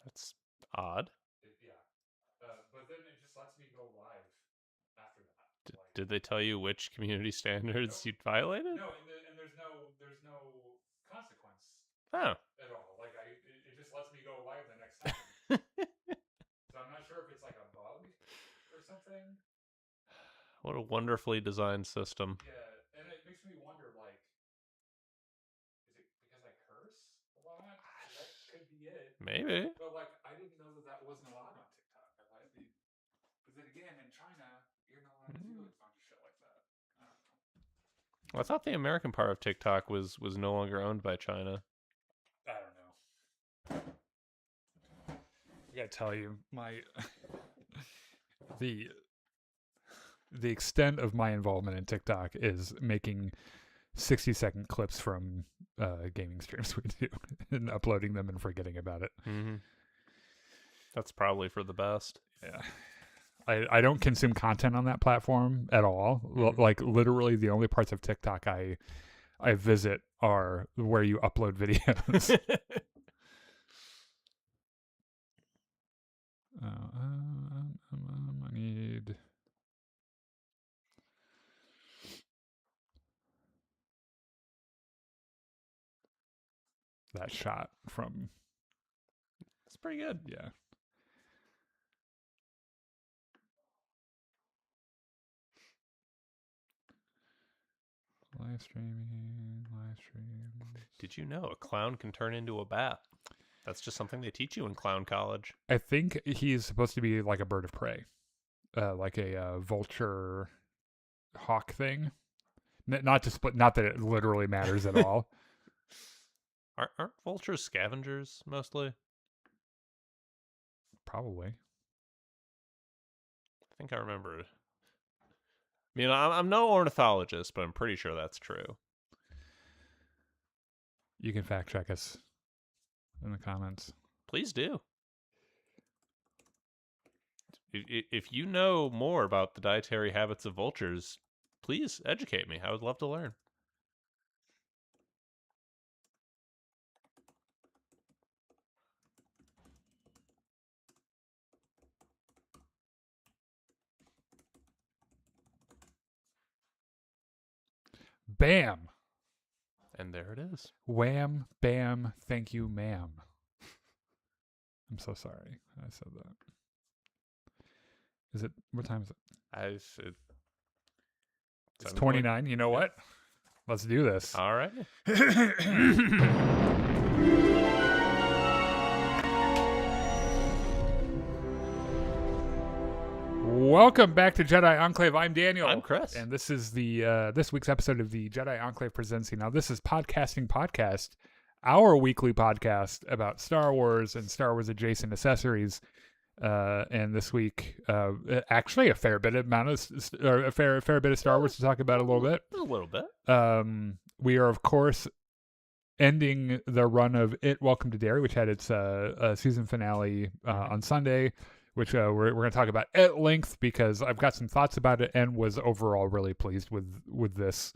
That's odd. But then it just lets me go live after that. Did they tell you which community standards Nope. you violated? No, and there's no consequence Oh. at all. Like it just lets me go live the next time. So I'm not sure if it's like a bug or something. What a wonderfully designed system. Yeah, and it makes me wonder, like, is it because I curse a lot? That could be it. Maybe. But like, I didn't know that wasn't allowed on TikTok. But then again, in China, you're not allowed to do a bunch of shit like that. I don't know. Well, I thought the American part of TikTok was no longer owned by China. I don't know. I gotta tell you, the extent of my involvement in TikTok is making 60-second clips from gaming streams we do and uploading them and forgetting about it. Mm-hmm. That's probably for the best. Yeah. I don't consume content on that platform at all. Like literally the only parts of TikTok I visit are where you upload videos. I need that shot from. It's pretty good. Yeah. Live stream. Did you know a clown can turn into a bat? That's just something they teach you in clown college. I think he's supposed to be like a bird of prey, like a vulture hawk thing. Not to split. Not that it literally matters at all. Aren't vultures scavengers mostly? Probably. I think I remember it. I mean, I'm no ornithologist, but I'm pretty sure that's true. You can fact check us in the comments. Please do. If you know more about the dietary habits of vultures, please educate me. I would love to learn. Bam. And there it is. Wham, bam, thank you, ma'am. I'm so sorry I said that. Is it, what time is it? It's 29. You know what? Let's do this. All right. Welcome back to Jedi Enclave. I'm Daniel. I'm Chris. And this is the this week's episode of the Jedi Enclave Presents. Now, this is Podcasting Podcast, our weekly podcast about Star Wars and Star Wars adjacent accessories. And this week, actually, a fair bit of Star Wars to talk about a little bit. A little bit. We are, of course, ending the run of It Welcome to Derry, which had its season finale on Sunday, which we're going to talk about at length because I've got some thoughts about it and was overall really pleased with this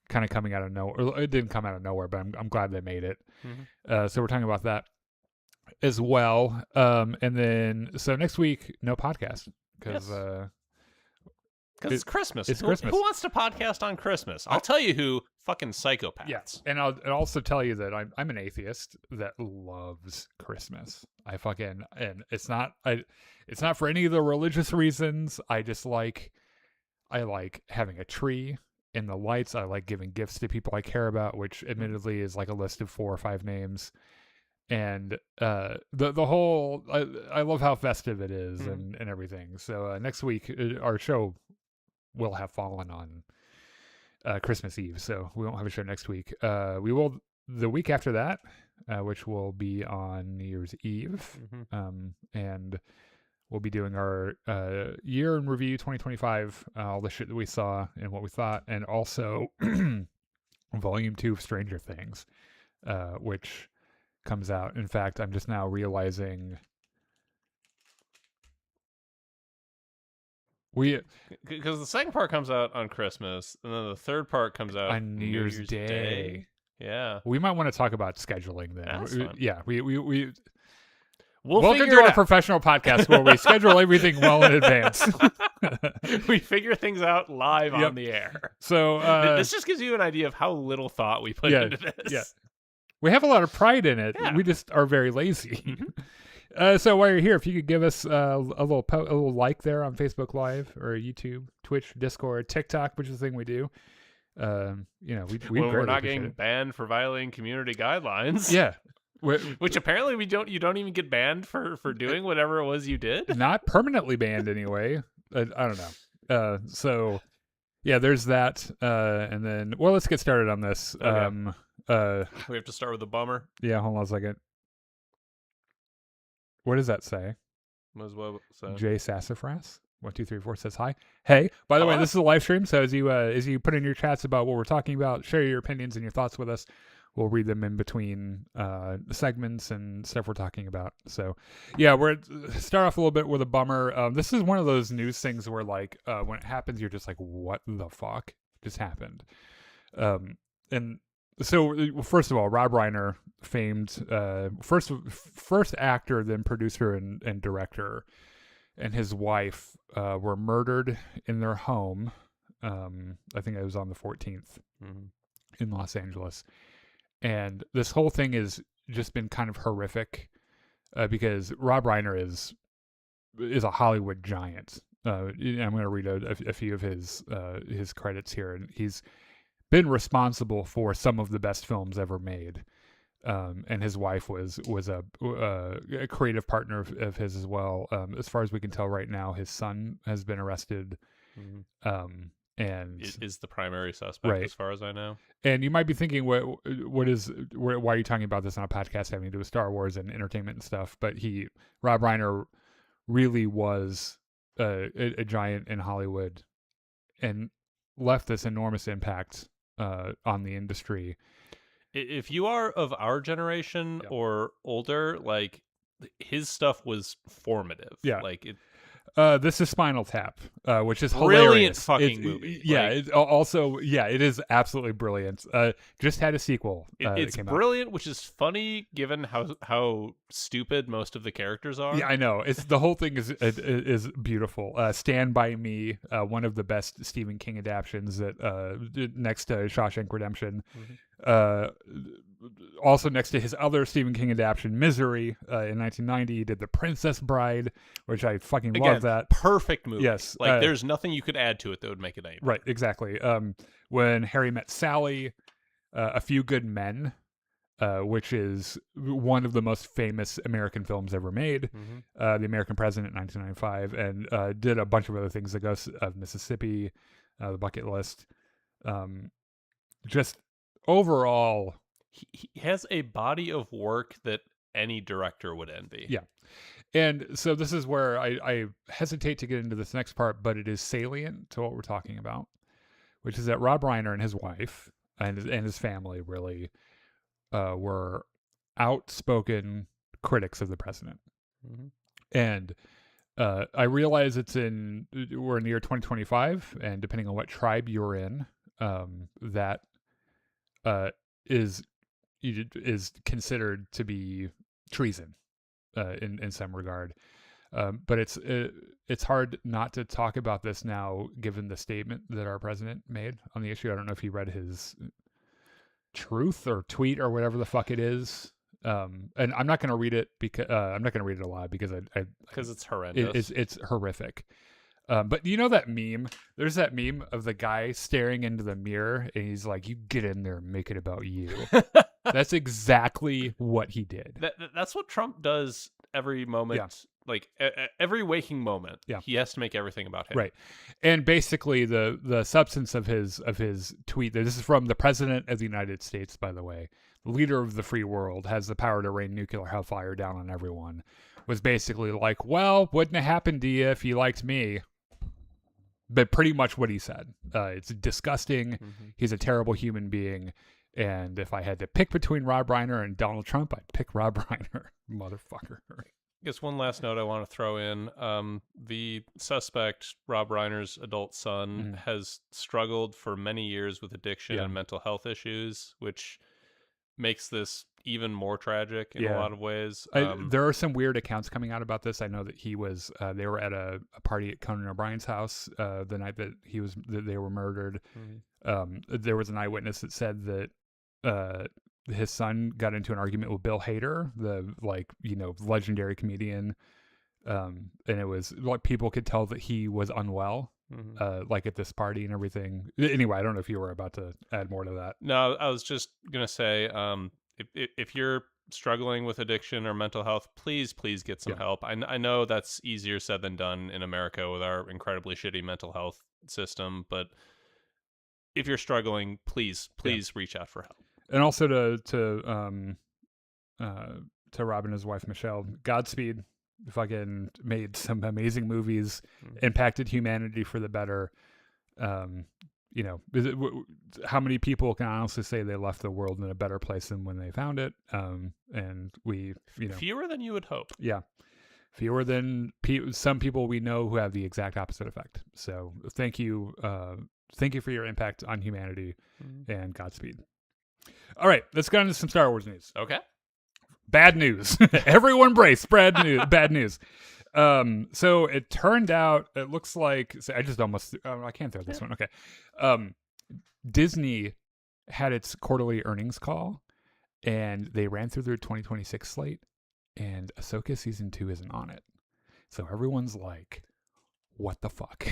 kind of coming out of nowhere. It didn't come out of nowhere, but I'm glad they made it. Mm-hmm. So we're talking about that as well. And then, so next week, no podcast because it's Christmas. It's Christmas. Who wants to podcast on Christmas? I'll tell you who. Fucking psychopaths. Yes, and I'll also tell you that I'm an atheist that loves Christmas. And it's not for any of the religious reasons. I like having a tree and the lights. I like giving gifts to people I care about, which admittedly is like a list of 4 or 5 names. And the whole I love how festive it is and everything. So next week our show will have fallen on Christmas Eve, so we won't have a show next week. We will the week after that, which will be on New Year's Eve, and we'll be doing our year in review 2025, all the shit that we saw and what we thought, and also Volume 2 of Stranger Things, which comes out. In fact, I'm just now realizing because the second part comes out on Christmas, and then the third part comes out on New Year's Day. Yeah, we might want to talk about scheduling then. That's fun. Yeah, we We'll Welcome figure to it our out. professional podcast where we schedule everything well in advance. We figure things out live Yep. on the air. So This just gives you an idea of how little thought we put yeah, into this. yeah. We have a lot of pride in it. Yeah. We just are very lazy. Mhm. So while you're here, if you could give us a little like there on Facebook Live or YouTube, Twitch, Discord, TikTok, which is the thing we do. We When greatly we're not appreciate getting it. banned for violating community guidelines. Yeah. Which apparently you don't even get banned for doing whatever it was you did. Not permanently banned anyway. I don't know. So yeah, there's that. And then, well, let's get started on this. Okay. We have to start with a bummer. Yeah, hold on a second. What does that say? As well. So. Jay Sassafras 1234 says hi. Hey, by the way, this is a live stream, so as you put in your chats about what we're talking about, share your opinions and your thoughts with us. We'll read them in between segments and stuff we're talking about. So, yeah, we're start off a little bit with a bummer. This is one of those news things where, like, when it happens, you're just like, "What the fuck just happened?" And so, first of all, Rob Reiner, famed first actor, then producer and director, and his wife were murdered in their home. I think it was on the 14th in Los Angeles. And this whole thing has just been kind of horrific because Rob Reiner is a Hollywood giant. I'm going to read a few of his credits here, and he's been responsible for some of the best films ever made. And his wife was a creative partner of his as well. As far as we can tell right now, his son has been arrested. And is the primary suspect, right, as far as I know. And you might be thinking, why are you talking about this on a podcast having to do with Star Wars and entertainment and stuff? But Rob Reiner really was a giant in Hollywood and left this enormous impact on the industry. If you are of our generation or older, like, his stuff was formative. Yeah. Like, it. This is Spinal Tap, which is Brilliant hilarious. fucking movie. Yeah, Like, it is absolutely brilliant. Just had a sequel. It's brilliant, which is funny given how stupid most of the characters are. Yeah, I know. It's the whole thing is beautiful. Stand By Me, one of the best Stephen King adaptions that next to Shawshank Redemption. Also next to his other Stephen King adaptation, Misery, in 1990, he did The Princess Bride, which I fucking love that. Perfect movie. Yes. Like, there's nothing you could add to it that would make it any better. Right, exactly. When Harry Met Sally, A Few Good Men, which is one of the most famous American films ever made, The American President, 1995, and did a bunch of other things, The Ghost of Mississippi, The Bucket List. Just overall, he has a body of work that any director would envy. Yeah. And so this is where I hesitate to get into this next part, but it is salient to what we're talking about, which is that Rob Reiner and his wife and his family really were outspoken critics of the president. And I realize we're in the year 2025, and depending on what tribe you're in, that is considered to be treason in some regard. But it's hard not to talk about this now, given the statement that our president made on the issue. I don't know if you read his truth or tweet or whatever the fuck it is. And I'm not going to read it because I'm not going to read it aloud because it's horrendous. It's horrific. But you know that meme? There's that meme of the guy staring into the mirror and he's like, "You get in there and make it about you." That's exactly what he did. That's what Trump does every moment. Yeah. Like every waking moment. Yeah. He has to make everything about him. Right. And basically the substance of his tweet, this is from the President of the United States, by the way, the leader of the free world, has the power to rain nuclear hellfire down on everyone, was basically like, "Well, wouldn't have happened to you if you liked me." But pretty much what he said. It's disgusting. He's a terrible human being. And if I had to pick between Rob Reiner and Donald Trump, I'd pick Rob Reiner. Motherfucker. I guess one last note I want to throw in. The suspect, Rob Reiner's adult son, has struggled for many years with addiction and mental health issues, which makes this even more tragic in a Yeah. lot of ways. There are some weird accounts coming out about this. I know that he was. They were at a party at Conan O'Brien's house the night that they were murdered. Mhm. There was an eyewitness that said that his son got into an argument with Bill Hader, the legendary comedian, and it was like people could tell that he was unwell, Mhm. like at this party and everything. Anyway, I don't know if you were about to add more to that. No, I was just gonna say, if you're struggling with addiction or mental health, please get some Yeah, help. I know that's easier said than done in America with our incredibly shitty mental health system, but if you're struggling, please yeah, reach out for help. and also uh, to Rob and his wife Michelle, Godspeed. Fucking made some amazing movies, Mm. impacted humanity for the better. Um, how many people can honestly say they left the world in a better place than when they found it? And we, Fewer than you would hope. yeah, fewer than some people we know who have the exact opposite effect. So thank you for your impact on humanity, Mm. and Godspeed. All right, let's go into some Star Wars news. Okay. Bad news. Everyone brace. Bad news. So it turned out, it looks like, I just almost, I can't throw this one. Okay. Disney had its quarterly earnings call, and they ran through their 2026 slate, and Ahsoka season 2 isn't on it. So everyone's like, what the fuck?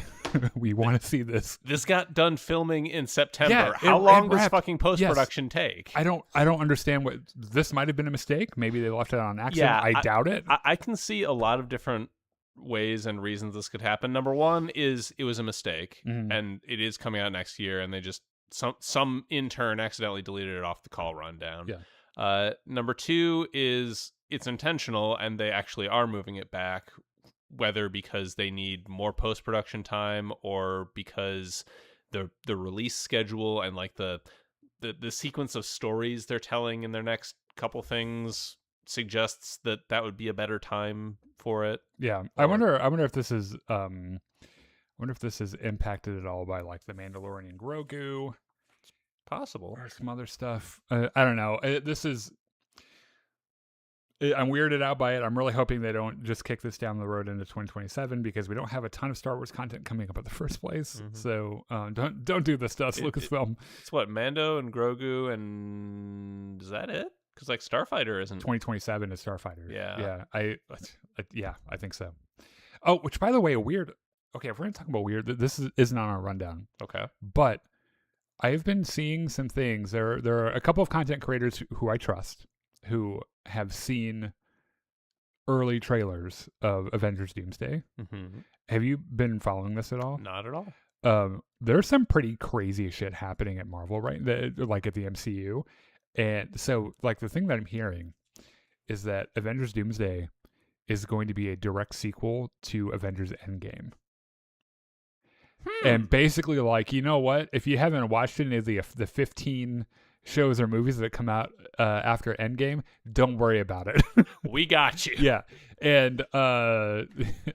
We want to see this. This got done filming in September. Yeah, How it long does wrapped. fucking post-production take? I don't understand what this might have been a mistake. Maybe they left it on accident. Yeah, I doubt it. I can see a lot of different ways and reasons this could happen. Number one is it was a mistake, Mhm. and it is coming out next year, and they just some intern accidentally deleted it off the call rundown. Yeah. Number two is it's intentional, and they actually are moving it back, whether because they need more post production time or because the release schedule and like the sequence of stories they're telling in their next couple things suggests that that would be a better time for it. Yeah. I wonder if this is impacted at all by like the Mandalorian Grogu Possible. or some other stuff. I don't know. I'm weirded out by it. I'm really hoping they don't just kick this down the road into 2027 because we don't have a ton of Star Wars content coming up in the first place. Mhm. So don't do this to us, Lucasfilm. It's what, Mando and Grogu, and is that it? Because like Starfighter isn't. 2027 is Starfighter. Yeah. Yeah, I think so. Oh, which by the way, weird. Okay, if we're gonna talk about weird, this isn't on our rundown. Okay. But I've been seeing some things. There are a couple of content creators who I trust who have seen early trailers of Avengers Doomsday. Mm-hmm. Have you been following this at all? Not at all. There's some pretty crazy shit happening at Marvel, right? Like at the MCU. And so, like, the thing that I'm hearing is that Avengers Doomsday is going to be a direct sequel to Avengers Endgame. And basically, like, you know what? If you haven't watched any of the 15 shows or movies that come out after Endgame, don't worry about it. We got you. Yeah. And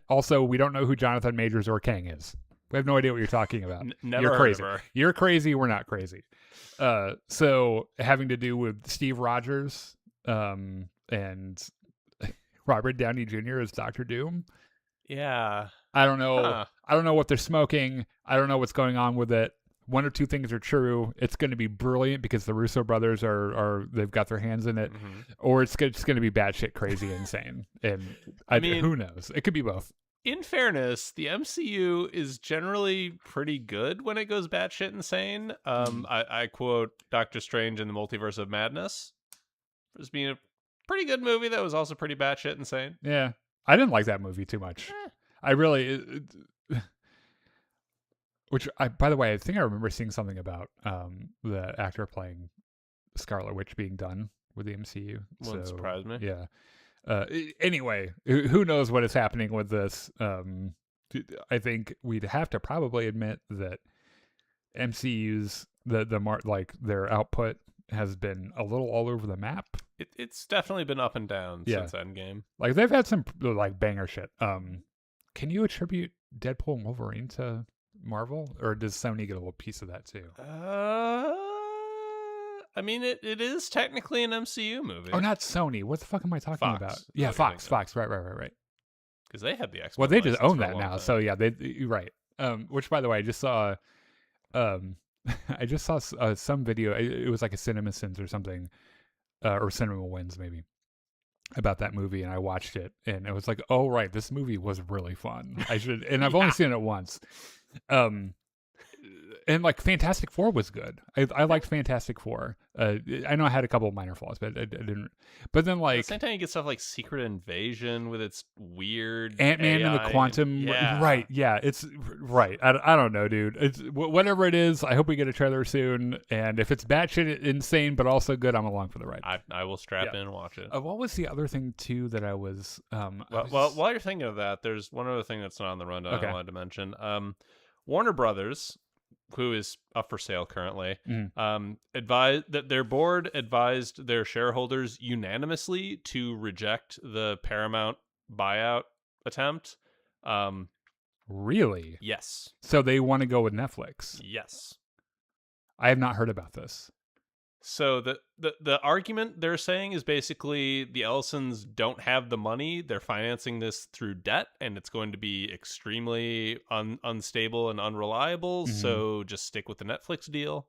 also, we don't know who Jonathan Majors or Kang is. We have no idea what you're talking about. Never You're heard crazy. of her. You're crazy. We're not crazy. So having to do with Steve Rogers and Robert Downey Jr. as Doctor Doom. Yeah. I don't know. Huh. I don't know what they're smoking. I don't know what's going on with it. One or two things are true. It's going to be brilliant because the Russo brothers they've got their hands in it, Mm-hmm. or it's just going to be batshit crazy insane. And I mean, who knows? It could be both. In fairness, the MCU is generally pretty good when it goes batshit insane. I quote Doctor Strange in the Multiverse of Madness as being a pretty good movie that was also pretty batshit insane. Yeah, I didn't like that movie too much. I really. Which, by the way, I think I remember seeing something about the actor playing Scarlet Witch being done with the MCU. Wouldn't surprise me. Yeah. Anyway, who knows what is happening with this? I think we'd have to probably admit that MCU's their output has been a little all over the map. It's definitely been up and down since Endgame. Like they've had some like banger shit. Can you attribute Deadpool and Wolverine to Marvel, or does Sony get a little piece of that too? I mean, it is technically an MCU movie. Oh, not Sony. What the fuck am I talking Fox, about? is Yeah, what you're Fox. Right. Because they had the X-Men. Well, they just license own for a that long now. time. So yeah, you're right. Which, by the way, I just saw. I just saw some video. It was like a CinemaSins or something, or Cinema Wins maybe, about that movie, and I watched it, and it was like, oh right, this movie was really fun. I should, and I've only seen it once. And like Fantastic Four was good. I liked Fantastic Four. I know I had a couple of minor flaws, but I didn't. But then like at the same time, you get stuff like Secret Invasion with its weird Ant-Man and the AI. Quantum. Yeah. Right? Yeah, it's right. I don't know, dude. It's whatever it is. I hope we get a trailer soon. And if it's batshit insane but also good, I'm along for the ride. I will strap in and watch it. What was the other thing too that I was? Well, while you're thinking of that, there's one other thing that's not on the rundown I wanted to mention. Warner Brothers, who is up for sale currently, advised that their board advised their shareholders unanimously to reject the Paramount buyout attempt. Really? Yes. So they want to go with Netflix. Yes. I have not heard about this. So the argument they're saying is basically the Ellisons don't have the money. They're financing this through debt, and it's going to be extremely unstable and unreliable. So just stick with the Netflix deal.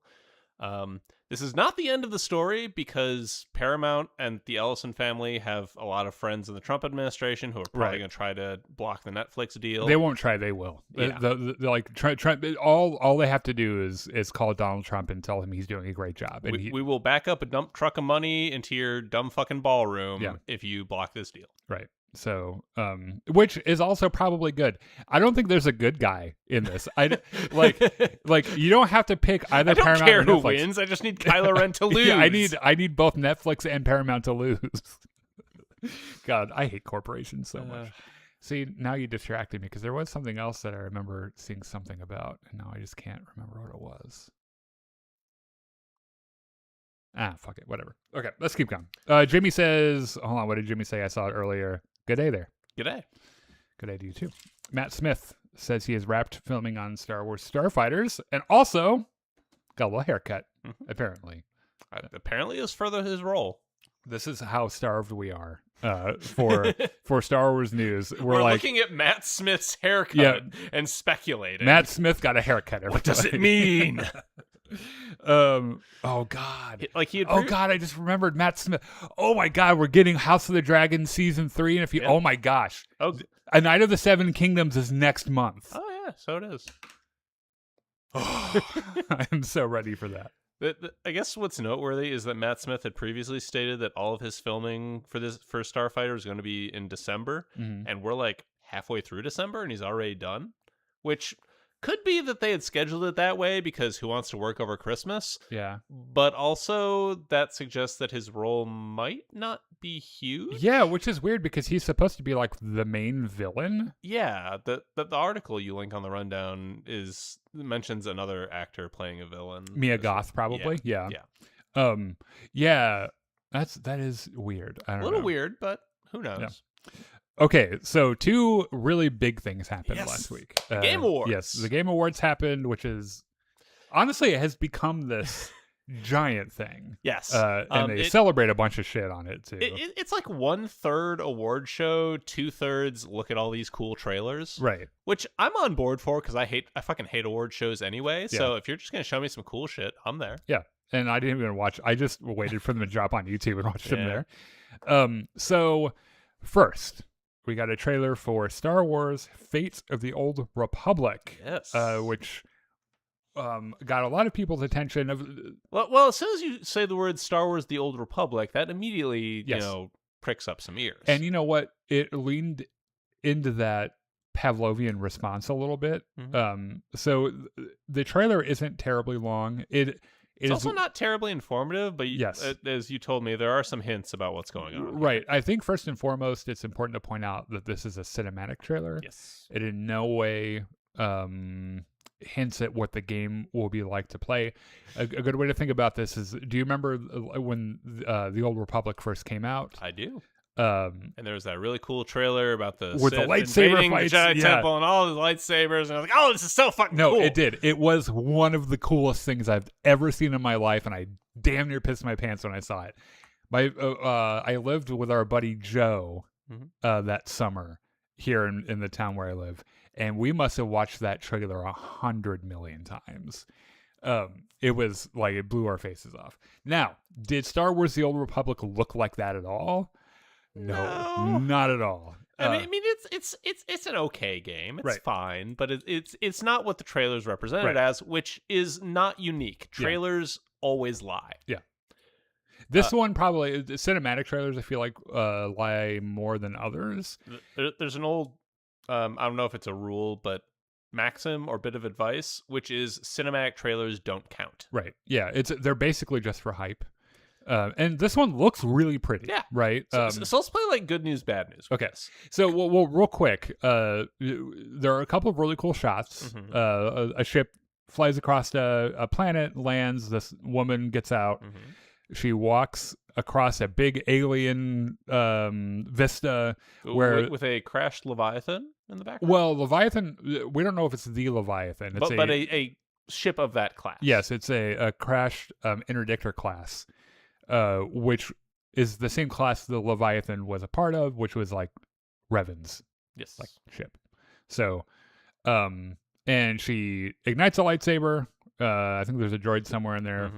This is not the end of the story, because Paramount and the Ellison family have a lot of friends in the Trump administration who are probably going to try to block the Netflix deal. They won't try. They will. Yeah. They're like try. All they have to do is call Donald Trump and tell him he's doing a great job. And we will back up a dump truck of money into your dumb fucking ballroom if you block this deal. Right. So, which is also probably good. I don't think there's a good guy in this. Like you don't have to pick either. I don't Paramount care or who Netflix. wins. I just need Kylo Ren to lose. Yeah, I need both Netflix and Paramount to lose. God, I hate corporations so much. See, now you distracted me, because there was something else that I remember seeing something about, and now I just can't remember what it was. Fuck it, whatever. Okay, let's keep going. Jimmy says, hold on, what did Jimmy say? I saw it earlier. Good day there. G'day. Good day to you too. Matt Smith says he has wrapped filming on Star Wars Starfighters, and also got a little haircut, apparently. Apparently it's for his role. This is how starved we are for Star Wars news. We're like, looking at Matt Smith's haircut and speculating. Matt Smith got a haircut. What does it mean? Oh God. Oh God, I just remembered Matt Smith. Oh my God, we're getting House of the Dragon season 3, and if you oh my gosh. A Night of the Seven Kingdoms is next month. Oh yeah, so it is. I am so ready for that. I guess what's noteworthy is that Matt Smith had previously stated that all of his filming for Starfighter is going to be in December, and we're like halfway through December, and he's already done, which could be that they had scheduled it that way because who wants to work over Christmas? Yeah. But also that suggests that his role might not be huge. Yeah, which is weird because he's supposed to be like the main villain. Yeah, the article you link on the rundown mentions another actor playing a villain. Mia Goth, probably. Yeah. Yeah. That is weird. I don't know. A little weird, but who knows? Yeah. Okay, so 2 really big things happened last week. Game Awards. Yes, the Game Awards happened, which is honestly it has become this giant thing. Yes, and they celebrate a bunch of shit on it too. It's like 1/3 award show, 2/3 look at all these cool trailers. Right. Which I'm on board for because I fucking hate award shows anyway. Yeah. So if you're just gonna show me some cool shit, I'm there. Yeah, and I didn't even watch. I just waited for them to drop on YouTube and watched them there. So first, we got a trailer for Star Wars Fate of the Old Republic. Yes. Which got a lot of people's attention. Well, as soon as you say the word Star Wars The Old Republic, that immediately, pricks up some ears. And you know what? It leaned into that Pavlovian response a little bit. So the trailer isn't terribly long. It's also not terribly informative, but as you told me, there are some hints about what's going on. Right. I think first and foremost, it's important to point out that this is a cinematic trailer. Yes. It in no way hints at what the game will be like to play. A good way to think about this is, do you remember when the Old Republic first came out? I do. And there was that really cool trailer about the with the Sith lightsaber invading fights, the Jedi yeah. Temple and all the lightsabers, and I was like, "Oh, this is so fucking No, cool!" it did. It was one of the coolest things I've ever seen in my life, and I damn near pissed my pants when I saw it. I lived with our buddy Joe that summer here in the town where I live, and we must have watched that trailer 100 million times. It was like it blew our faces off. Now, did Star Wars: The Old Republic look like that at all? No, not at all. I mean, it's an okay game. It's fine, but it's not what the trailers represented as, which is not unique. Trailers always lie. Yeah. This one probably cinematic trailers. I feel like lie more than others. There's an old, I don't know if it's a rule, but maxim or bit of advice, which is cinematic trailers don't count. Right. Yeah. They're basically just for hype. And this one looks really pretty. Yeah. Right. So let's play like good news, bad news. Okay. So well, real quick. There are a couple of really cool shots. A ship flies across a planet, lands. This woman gets out. She walks across a big alien vista with a crashed Leviathan in the background. Well, Leviathan, we don't know if it's the Leviathan. It's but a ship of that class. Yes, it's a crashed interdictor class, which is the same class the Leviathan was a part of, which was like Revan's like ship. So, and she ignites a lightsaber. I think there's a droid somewhere in there,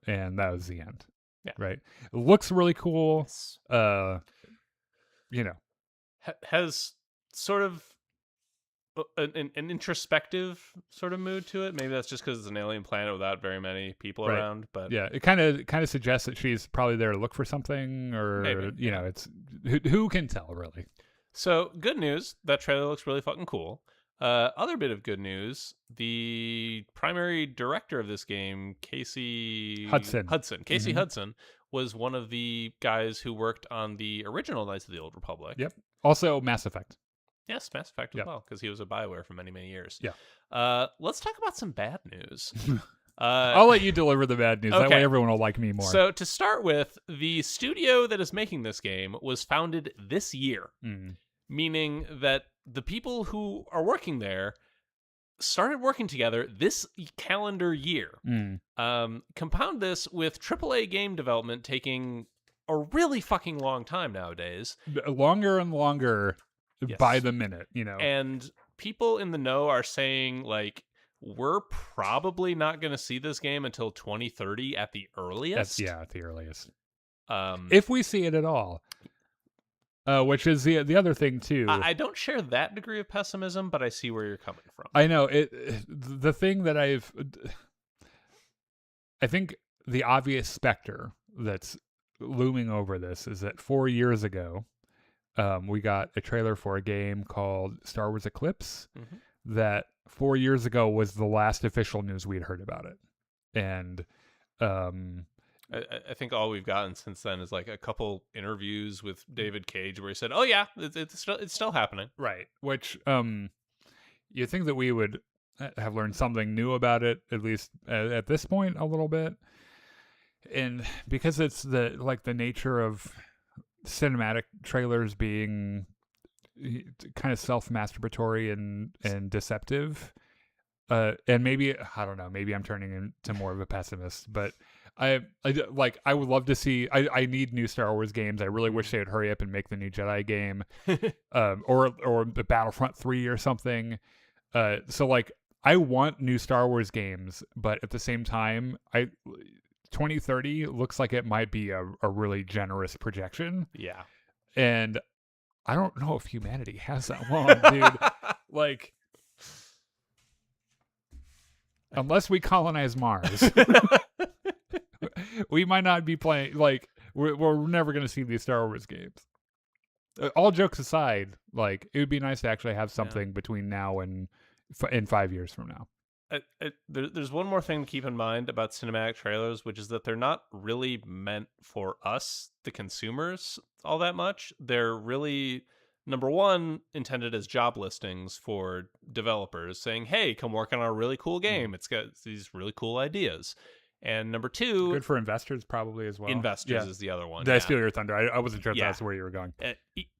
and that was the end. Yeah, right. It looks really cool. Has sort of an introspective sort of mood to it. Maybe that's just because it's an alien planet without very many people around. But yeah, it kind of suggests that she's probably there to look for something, or maybe, it's who can tell really. So good news, that trailer looks really fucking cool. Other bit of good news, the primary director of this game, Casey Hudson, was one of the guys who worked on the original Knights of the Old Republic. Yep. Also Mass Effect. Yes, Mass Effect as well, because he was a BioWare for many, many years. Yeah. Let's talk about some bad news. I'll let you deliver the bad news. Okay. That way everyone will like me more. So to start with, the studio that is making this game was founded this year, meaning that the people who are working there started working together this calendar year. Compound this with AAA game development taking a really fucking long time nowadays. Longer and longer by the minute, And people in the know are saying, like, we're probably not going to see this game until 2030 at the earliest. At the earliest. If we see it at all. Which is the other thing too. I don't share that degree of pessimism, but I see where you're coming from. I know the thing that I think the obvious specter that's looming over this is that 4 years ago, we got a trailer for a game called Star Wars Eclipse. That 4 years ago was the last official news we'd heard about it, and I think all we've gotten since then is like a couple interviews with David Cage where he said, "Oh yeah, it's still happening." Right. Which you think that we would have learned something new about it, at least at this point, a little bit, and because it's the nature of cinematic trailers being kind of self-masturbatory and deceptive, and maybe I don't know, maybe I'm turning into more of a pessimist, but I would love to see. I need new Star Wars games. I really wish they would hurry up and make the new Jedi game, or the Battlefront 3 or something. So like I want new Star Wars games, but at the same time, 2030 looks like it might be a really generous projection. Yeah, and I don't know if humanity has that long, dude. Like, unless we colonize Mars. We might not be playing, like, we're never going to see these Star Wars games. All jokes aside, like, it would be nice to actually have something between now and in 5 years from now. There's one more thing to keep in mind about cinematic trailers, which is that they're not really meant for us, the consumers, all that much. They're really, number one, intended as job listings for developers saying, hey, come work on our really cool game. It's got these really cool ideas. And number two, Good for investors probably as well. investors is the other one. Did I steal your thunder? I wasn't sure if Yeah. that's where you were going.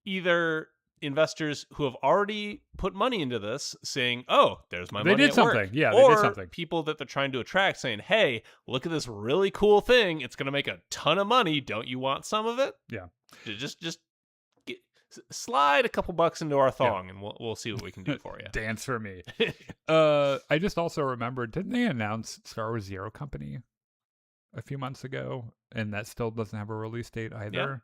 Either investors who have already put money into this saying, oh, there's my money They did at something. work. Yeah, or they did something. People that they're trying to attract saying, hey, look at this really cool thing. It's going to make a ton of money. Don't you want some of it? Yeah. Just slide a couple bucks into our thong and we'll see what we can do for you. Dance for me. I just also remembered, didn't they announce Star Wars Zero Company a few months ago? And that still doesn't have a release date either.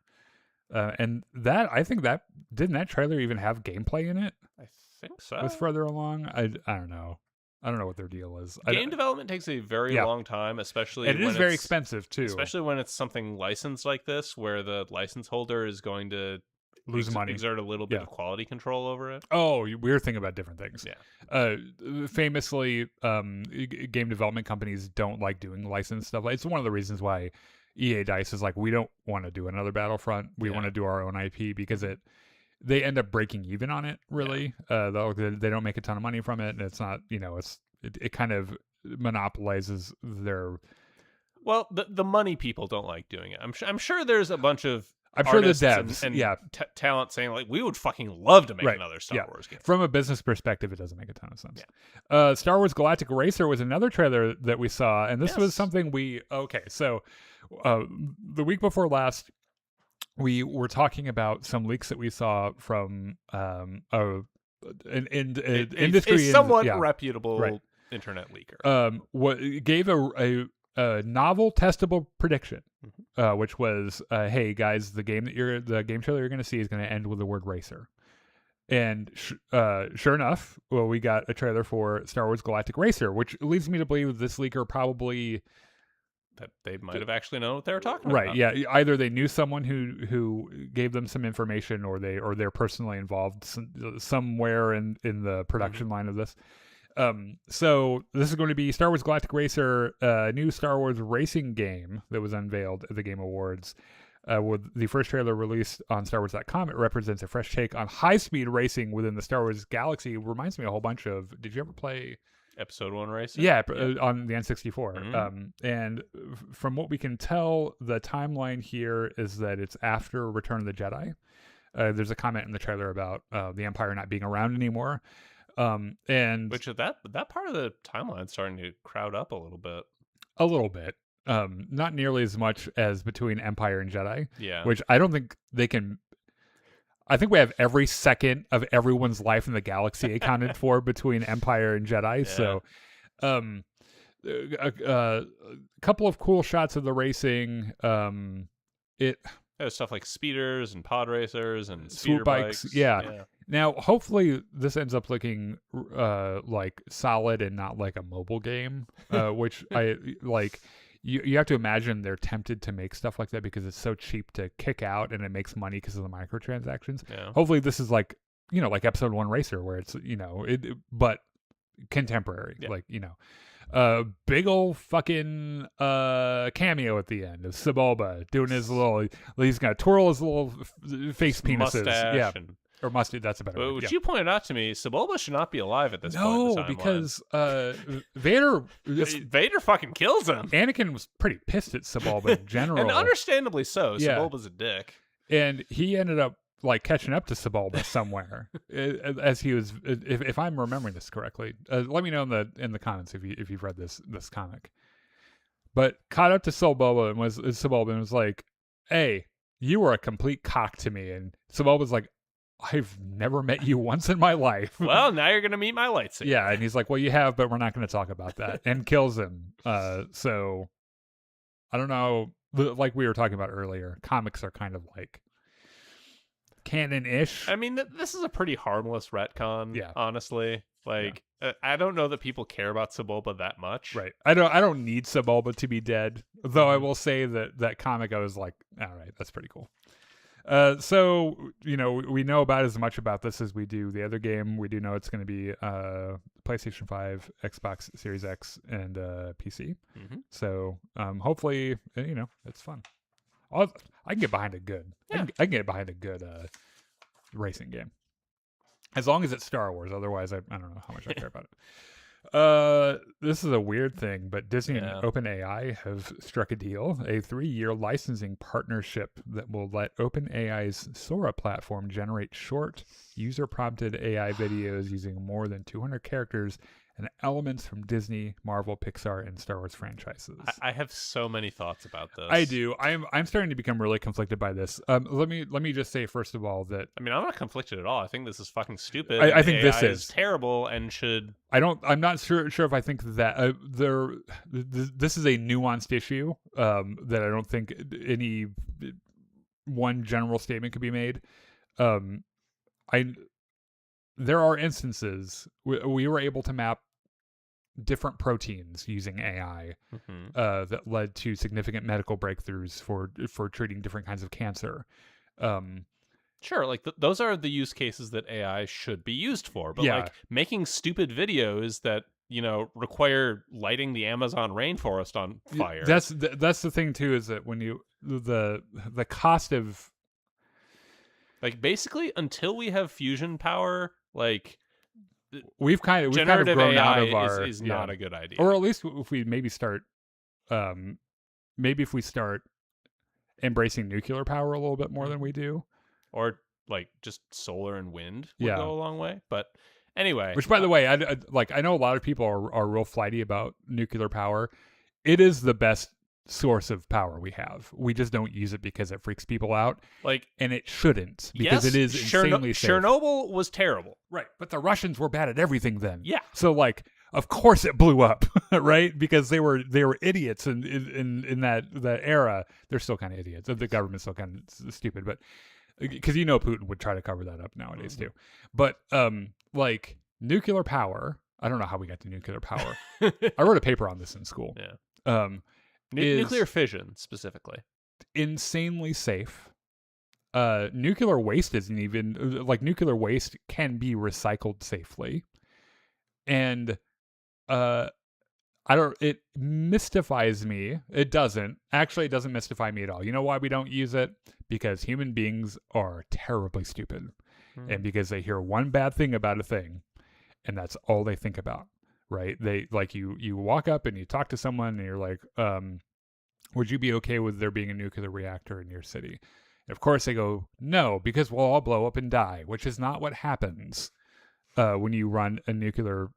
And that, I think that, didn't that trailer even have gameplay in it? I think so. It was further along. I don't know. I don't know what their deal is. Game development takes a very long time, especially and it when is very expensive too. Especially when it's something licensed like this, where the license holder is going to lose money, exert a little bit of quality control over it. Oh, we're thinking about different things. Yeah. Famously, game development companies don't like doing licensed stuff. It's one of the reasons why EA Dice is like, we don't want to do another Battlefront. We want to do our own IP because they end up breaking even on it. Really, they don't make a ton of money from it, and it's not, it kind of monopolizes their. Well, the money people don't like doing it. I'm sure there's a bunch of. I'm sure the devs and talent saying like, we would fucking love to make another Star Wars game. From a business perspective, it doesn't make a ton of sense. Yeah. Star Wars Galactic Racer was another trailer that we saw, and this was something so the week before last, we were talking about some leaks that we saw from an industry, a somewhat reputable internet leaker. What gave a novel testable prediction, which was, hey guys, the game trailer you're going to see is going to end with the word racer. And sure enough, we got a trailer for Star Wars Galactic Racer, which leads me to believe this leaker probably that they might have actually known what they were talking about. Right, yeah. Either they knew someone who gave them some information, or they're personally involved somewhere in the production line of this. So this is going to be Star Wars Galactic Racer, a new Star Wars racing game that was unveiled at the Game Awards. With the first trailer released on StarWars.com, it represents a fresh take on high-speed racing within the Star Wars galaxy. It reminds me a whole bunch of. Did you ever play Episode 1 racing? Yeah, on the N64. And from what we can tell, the timeline here is that it's after Return of the Jedi. There's a comment in the trailer about the Empire not being around anymore. And which that part of the timeline is starting to crowd up a little bit. A little bit. Not nearly as much as between Empire and Jedi. Yeah. Which I don't think they can. I think we have every second of everyone's life in the galaxy accounted for between Empire and Jedi. Yeah. So, a couple of cool shots of the racing. There's stuff like speeders and pod racers and swoop bikes. Yeah. Now, hopefully, this ends up looking like solid and not like a mobile game, which I like. You have to imagine they're tempted to make stuff like that because it's so cheap to kick out and it makes money because of the microtransactions. Yeah. Hopefully, this is like like Episode 1 Racer, where it's but contemporary, big old fucking cameo at the end of Sebulba doing his little. He's gonna twirl his little face penises, mustache, or mustard. That's a better word. Which you pointed out to me, Sebulba should not be alive at this point. No, because Vader fucking kills him. Anakin was pretty pissed at Sebulba in general, and understandably so. Sebulba's a dick, and he ended up like catching up to Sebulba somewhere as he was. If I'm remembering this correctly, let me know in the comments if you've read this comic. But caught up to Sebulba and was like, "Hey, you were a complete cock to me," and Sebulba's like, I've never met you once in my life. Well, now you're going to meet my lightsaber. Yeah, and he's like, well, you have, but we're not going to talk about that. And kills him. So, I don't know. Like we were talking about earlier, comics are kind of like canon-ish. I mean, this is a pretty harmless retcon, honestly. I don't know that people care about Sebulba that much. Right. I don't need Sebulba to be dead. Though I will say that comic, I was like, all right, that's pretty cool. So, we know about as much about this as we do the other game. We do know it's going to be PlayStation 5, Xbox Series X, and PC. Mm-hmm. So, hopefully, it's fun. I can get behind a good. Yeah. I can get behind a good racing game, as long as it's Star Wars. Otherwise, I don't know how much I care about it. This is a weird thing, but Disney and Yeah. OpenAI have struck a deal, a 3-year licensing partnership that will let OpenAI's Sora platform generate short, user-prompted AI videos using more than 200 characters and elements from Disney, Marvel, Pixar, and Star Wars franchises. I have so many thoughts about this. I do. I'm starting to become really conflicted by this. Let me just say first of all that I mean, I'm not conflicted at all. I think this is fucking stupid. I and think AI this is terrible and should. I'm not sure if I think that this is a nuanced issue that I don't think any one general statement could be made. I there are instances we were able to map different proteins using AI Mhm. that led to significant medical breakthroughs for treating different kinds of cancer. Sure, like those are the use cases that AI should be used for. But Yeah. like making stupid videos that require lighting the Amazon rainforest on fire. That's the thing too, is that when you the cost of like basically until we have fusion power, like we've kind of generative grown AI out of our is not a good idea. or at least if we maybe if we start embracing nuclear power a little bit more than we do, Or like just solar and wind would Yeah. go a long way. But anyway, which by the way, I know a lot of people are real flighty about nuclear power. It is the best source of power we have. We just don't use it because it freaks people out, like and it shouldn't, because yes, it is insanely safe. Chernobyl was terrible. Right, but the Russians were bad at everything then. Yeah. So like, of course it blew up, right? Because they were idiots in that era. They're still kind of idiots. The government's still kind of stupid, but because Putin would try to cover that up nowadays too. But like nuclear power, I don't know how we got to nuclear power. I wrote a paper on this in school. Yeah. Nuclear fission specifically. Insanely safe. Nuclear waste isn't even like nuclear waste can be recycled safely, and it mystifies me. It doesn't mystify me at all. You know why we don't use it? Because human beings are terribly stupid, and because they hear one bad thing about a thing, and that's all they think about. Right? They like you walk up and you talk to someone and you're like, would you be okay with there being a nuclear reactor in your city? And of course they go, no, because we'll all blow up and die, which is not what happens when you run a nuclear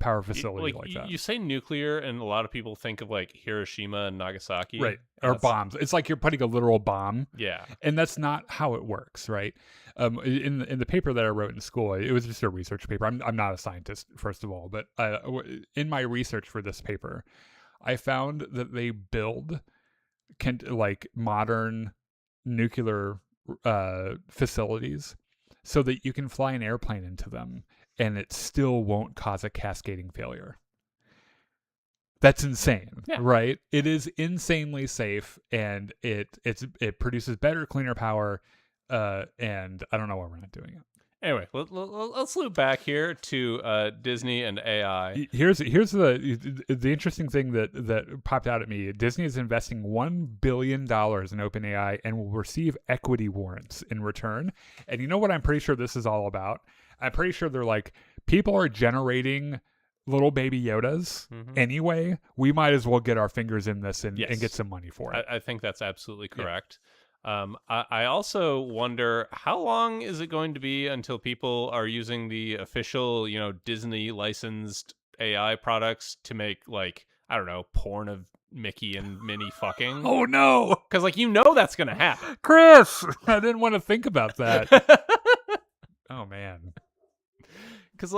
power facility like that. You say nuclear, and a lot of people think of like Hiroshima and Nagasaki. Right. Or bombs. It's like you're putting a literal bomb. Yeah. And that's not how it works, right? In the paper that I wrote in school, it was just a research paper. I'm not a scientist, first of all, but in my research for this paper, I found that they build modern nuclear facilities so that you can fly an airplane into them and it still won't cause a cascading failure. That's insane, right? It is insanely safe, and it produces better, cleaner power, and I don't know why we're not doing it. Anyway, let's loop back here to Disney and AI. Here's the interesting thing that popped out at me. Disney is investing $1 billion in OpenAI and will receive equity warrants in return. And you know what I'm pretty sure this is all about? I'm pretty sure they're like, people are generating little baby Yodas anyway. We might as well get our fingers in this and get some money for it. I think that's absolutely correct. I also wonder, how long is it going to be until people are using the official, Disney licensed AI products to make, like, I don't know, porn of Mickey and Minnie fucking? Oh no! Because that's gonna happen. Chris, I didn't want to think about that. Oh man. Because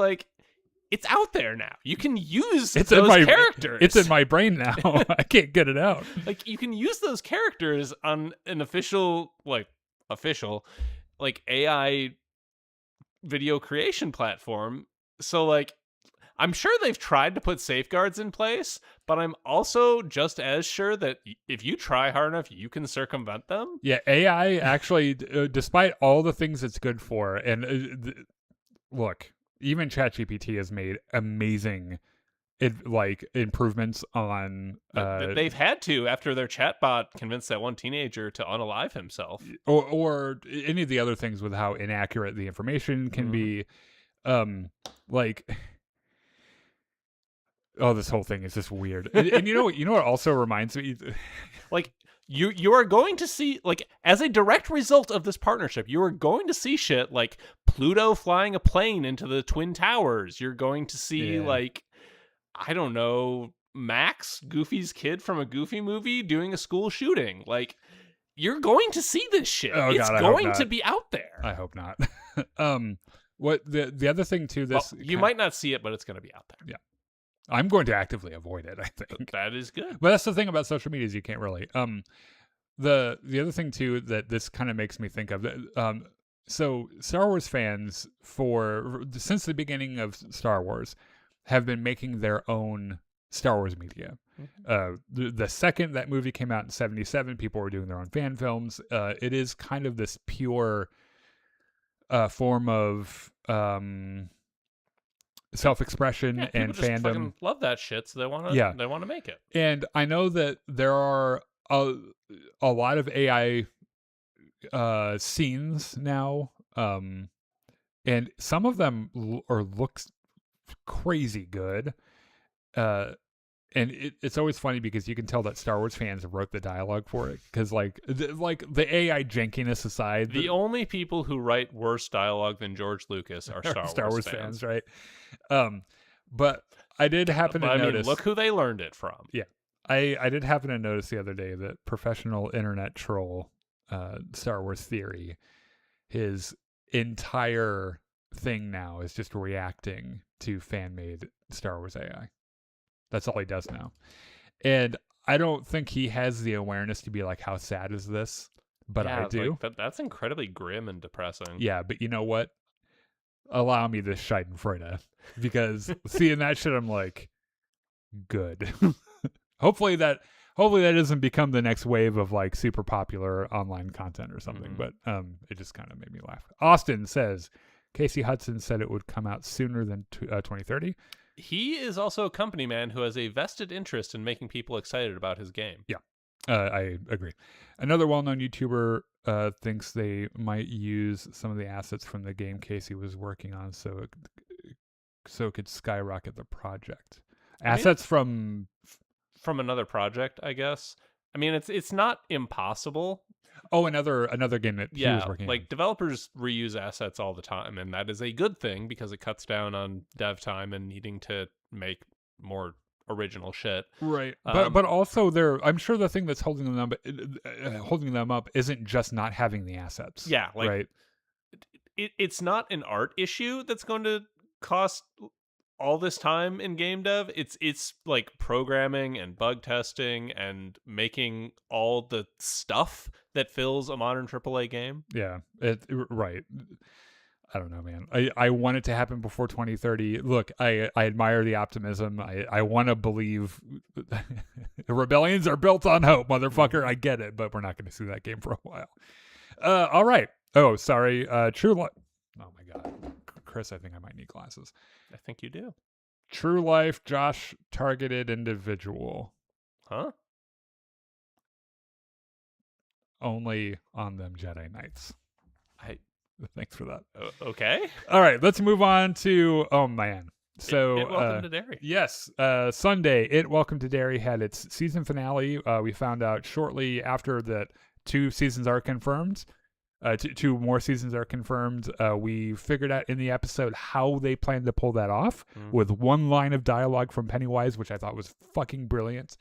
it's out there now. You can use those characters. It's in my brain now. I can't get it out. Like, you can use those characters on an official AI video creation platform. So, I'm sure they've tried to put safeguards in place, but I'm also just as sure that if you try hard enough, you can circumvent them. Yeah, AI actually, despite all the things it's good for, and look, even ChatGPT has made amazing improvements on they've had to, after their chatbot convinced that one teenager to unalive himself, or any of the other things with how inaccurate the information can be. Oh, this whole thing is just weird. And you know what also reminds me? Like, you are going to see, like, as a direct result of this partnership, you are going to see shit like Pluto flying a plane into the Twin Towers. You're going to see, like, I don't know, Max, Goofy's kid from a Goofy movie, doing a school shooting. Like, you're going to see this shit. Oh, it's God, going to be out there. I hope not. What the other thing too? This you might not see it, but it's going to be out there. Yeah. I'm going to actively avoid it, I think. That is good. But that's the thing about social media is you can't really. The other thing too that this kind of makes me think of, so Star Wars fans since the beginning of Star Wars have been making their own Star Wars media. The second that movie came out in 1977, people were doing their own fan films. It is kind of this pure form of self-expression and just fandom. Fucking love that shit, so they want to make it. And I know that there are a lot of AI scenes now, and some of them looks crazy good. And it's always funny because you can tell that Star Wars fans wrote the dialogue for it, because like the AI jankiness aside, the only people who write worse dialogue than George Lucas are Star Wars fans, right? But I did happen to notice. Look who they learned it from. Yeah, I did happen to notice the other day that professional internet troll Star Wars Theory, his entire thing now is just reacting to fan-made Star Wars AI. That's all he does now. And I don't think he has the awareness to be like, how sad is this? But I do. Like, that's incredibly grim and depressing. Yeah, but you know what? Allow me this Schadenfreude. Because seeing that shit, I'm like, good. Hopefully that doesn't become the next wave of like super popular online content or something. But it just kind of made me laugh. Austin says, Casey Hudson said it would come out sooner than 2030. He is also a company man who has a vested interest in making people excited about his game. Yeah, I agree. Another well-known YouTuber thinks they might use some of the assets from the game Casey was working on, so it could skyrocket the project. Assets from another project, I guess. I mean, it's not impossible. Oh, another game that he was working on. Like, developers reuse assets all the time, and that is a good thing because it cuts down on dev time and needing to make more original shit. Right. But also I'm sure the thing that's holding them up isn't just not having the assets. Yeah, like, right. It's not an art issue that's going to cost all this time in game dev. It's like programming and bug testing and making all the stuff that fills a modern AAA game. Yeah, right. I don't know, man. I want it to happen before 2030. Look, I admire the optimism. I want to believe rebellions are built on hope, motherfucker. I get it, but we're not going to see that game for a while. All right. Oh, sorry. True Life. Oh my God, Chris, I think I might need glasses. I think you do. True Life Josh targeted individual. Huh? Only on them Jedi Knights. Thanks for that. Okay. All right, let's move on to, oh man. So It Welcome to Derry. Yes, Sunday, It Welcome to Derry had its season finale. We found out shortly after that 2 seasons are confirmed. 2 more seasons are confirmed. We figured out in the episode how they plan to pull that off with one line of dialogue from Pennywise, which I thought was fucking brilliant.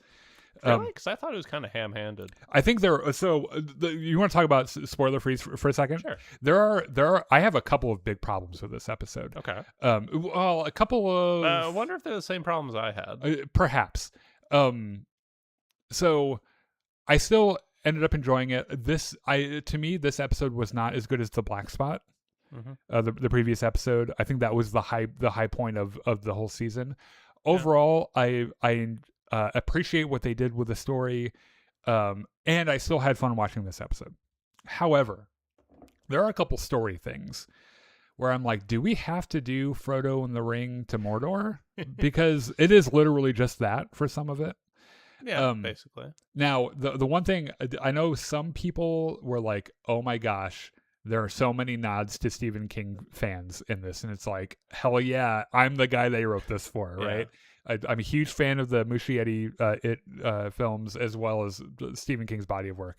Really? Because I thought it was kind of ham-handed. I think you want to talk about spoiler free for a second? Sure. There are. I have a couple of big problems with this episode. Okay. Well, a couple of. I wonder if they're the same problems I had. Perhaps. So, I still ended up enjoying it. To me, this episode was not as good as the Black Spot. The previous episode. I think that was the high point of the whole season. Overall, I appreciate what they did with the story, and I still had fun watching this episode. However, there are a couple story things where I'm like, do we have to do Frodo and the Ring to Mordor? Because it is literally just that for some of it. Yeah, basically. Now, the one thing, I know some people were like, oh my gosh, there are so many nods to Stephen King fans in this, and it's like, hell yeah, I'm the guy they wrote this for, right? I'm a huge fan of the Muschietti films as well as Stephen King's body of work.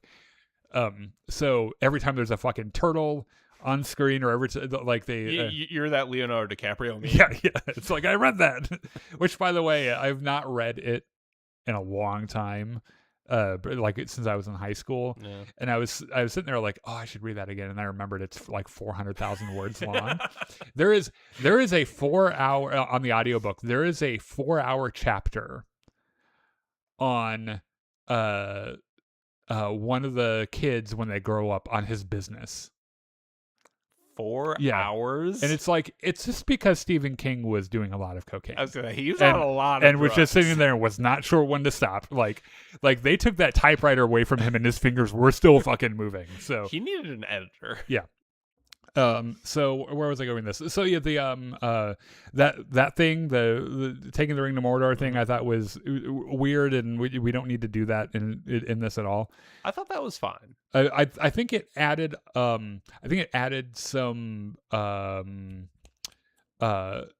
So every time there's a fucking turtle on screen, or you're that Leonardo DiCaprio meme. yeah, it's like, I read that, which, by the way, I've not read it in a long time. Like since I was in high school, and I was sitting there like, oh, I should read that again, and I remembered it's like 400,000 words long. There is a 4 hour on the audiobook. There is a 4 hour chapter on one of the kids when they grow up, on his business. 4 hours, and it's like, it's just because Stephen King was doing a lot of cocaine. I was gonna, he was on a lot of and drugs. was just sitting there and was not sure when to stop. Like they took that typewriter away from him and his fingers were still fucking moving. So he needed an editor. Yeah. So where was I going with this? So yeah, the that thing, the taking the ring to Mordor thing, I thought was weird, and we don't need to do that in this at all. I thought that was fine. I think it added some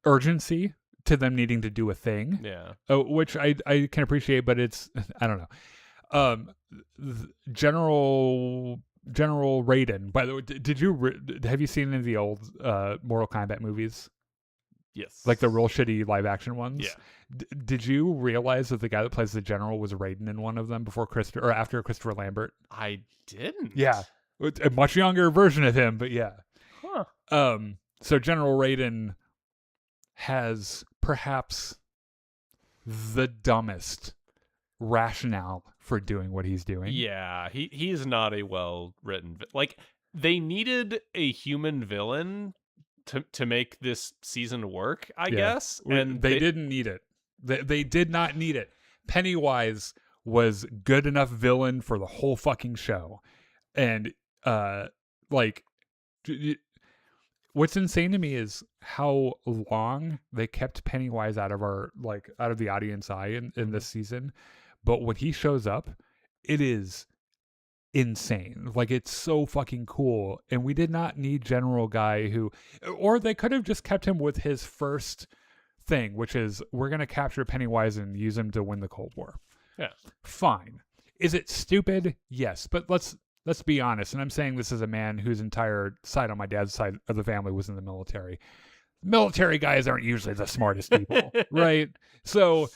urgency to them needing to do a thing. Yeah. Which I can appreciate, but it's, I don't know. General Raiden. By the way, have you seen any of the old Mortal Kombat movies? Yes. Like the real shitty live action ones? Yeah. Did you realize that the guy that plays the general was Raiden in one of them after Christopher Lambert? I didn't. Yeah. A much younger version of him, but yeah. Huh. So General Raiden has perhaps the dumbest rationale for doing what he's doing. Yeah, he's not a well-written... Like, they needed a human villain to make this season work, I guess. And they didn't need it. They did not need it. Pennywise was good enough villain for the whole fucking show. And, what's insane to me is how long they kept Pennywise out of the audience eye in this season. But when he shows up, it is insane. Like, it's so fucking cool. And we did not need General Guy or they could have just kept him with his first thing, which is, we're going to capture Pennywise and use him to win the Cold War. Yeah. Fine. Is it stupid? Yes. But let's be honest. And I'm saying this as a man whose entire side on my dad's side of the family was in the military. Military guys aren't usually the smartest people, right? So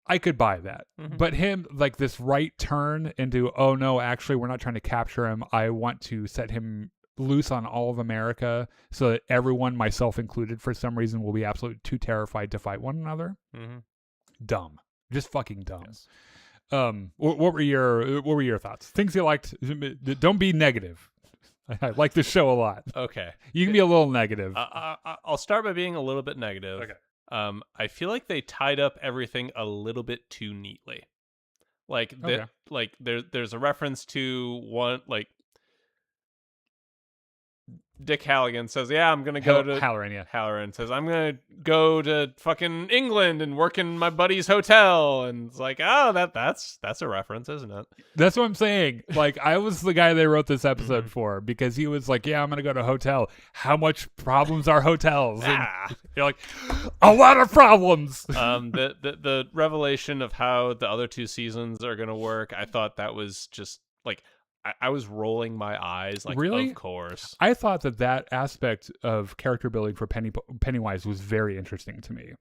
I could buy that. Mm-hmm. But him, like, this right turn into, oh no, actually we're not trying to capture him. I want to set him loose on all of America so that everyone, myself included, for some reason will be absolutely too terrified to fight one another. Mm-hmm. Dumb. Just fucking dumb. Yes. What were your thoughts? Things you liked? Don't be negative. I like this show a lot. Okay. You can be a little negative. I'll start by being a little bit negative. Okay. I feel like they tied up everything a little bit too neatly. Like there's a reference to one, like, Dick Halligan says, yeah, I'm going to go to... Halloran says, I'm going to go to fucking England and work in my buddy's hotel. And it's like, oh, that's a reference, isn't it? That's what I'm saying. Like, I was the guy they wrote this episode for, because he was like, yeah, I'm going to go to a hotel. How much problems are hotels? And you're like, a lot of problems. The revelation of how the other two seasons are going to work, I thought that was just, like... I was rolling my eyes, like, really? Of course. I thought that aspect of character building for Pennywise was very interesting to me.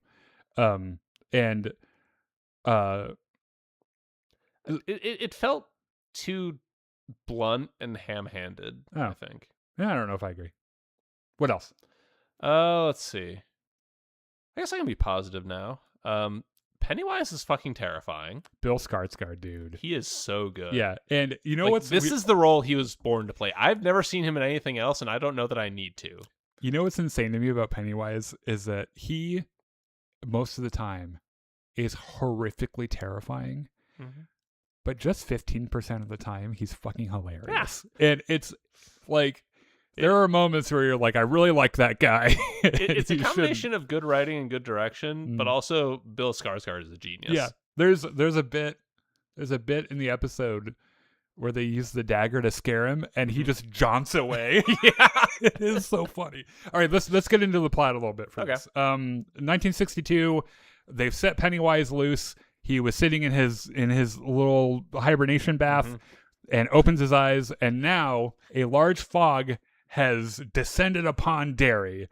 It felt too blunt and ham-handed, I think. Yeah, I don't know if I agree. What else? Let's see. I guess I can be positive now. Pennywise is fucking terrifying. Bill Skarsgård, dude. He is so good. Yeah, and you know what's... This is the role he was born to play. I've never seen him in anything else, and I don't know that I need to. You know what's insane to me about Pennywise is that he, most of the time, is horrifically terrifying, but just 15% of the time, he's fucking hilarious. Yeah. And it's like... There are moments where you're like, I really like that guy. It's a combination of good writing and good direction, but also Bill Skarsgård is a genius. Yeah, there's a bit in the episode where they use the dagger to scare him, and he just jaunts away. Yeah. It is so funny. All right, let's get into the plot a little bit for Okay. this. 1962, they've set Pennywise loose. He was sitting in his little hibernation bath and opens his eyes, and now a large fog has descended upon Derry.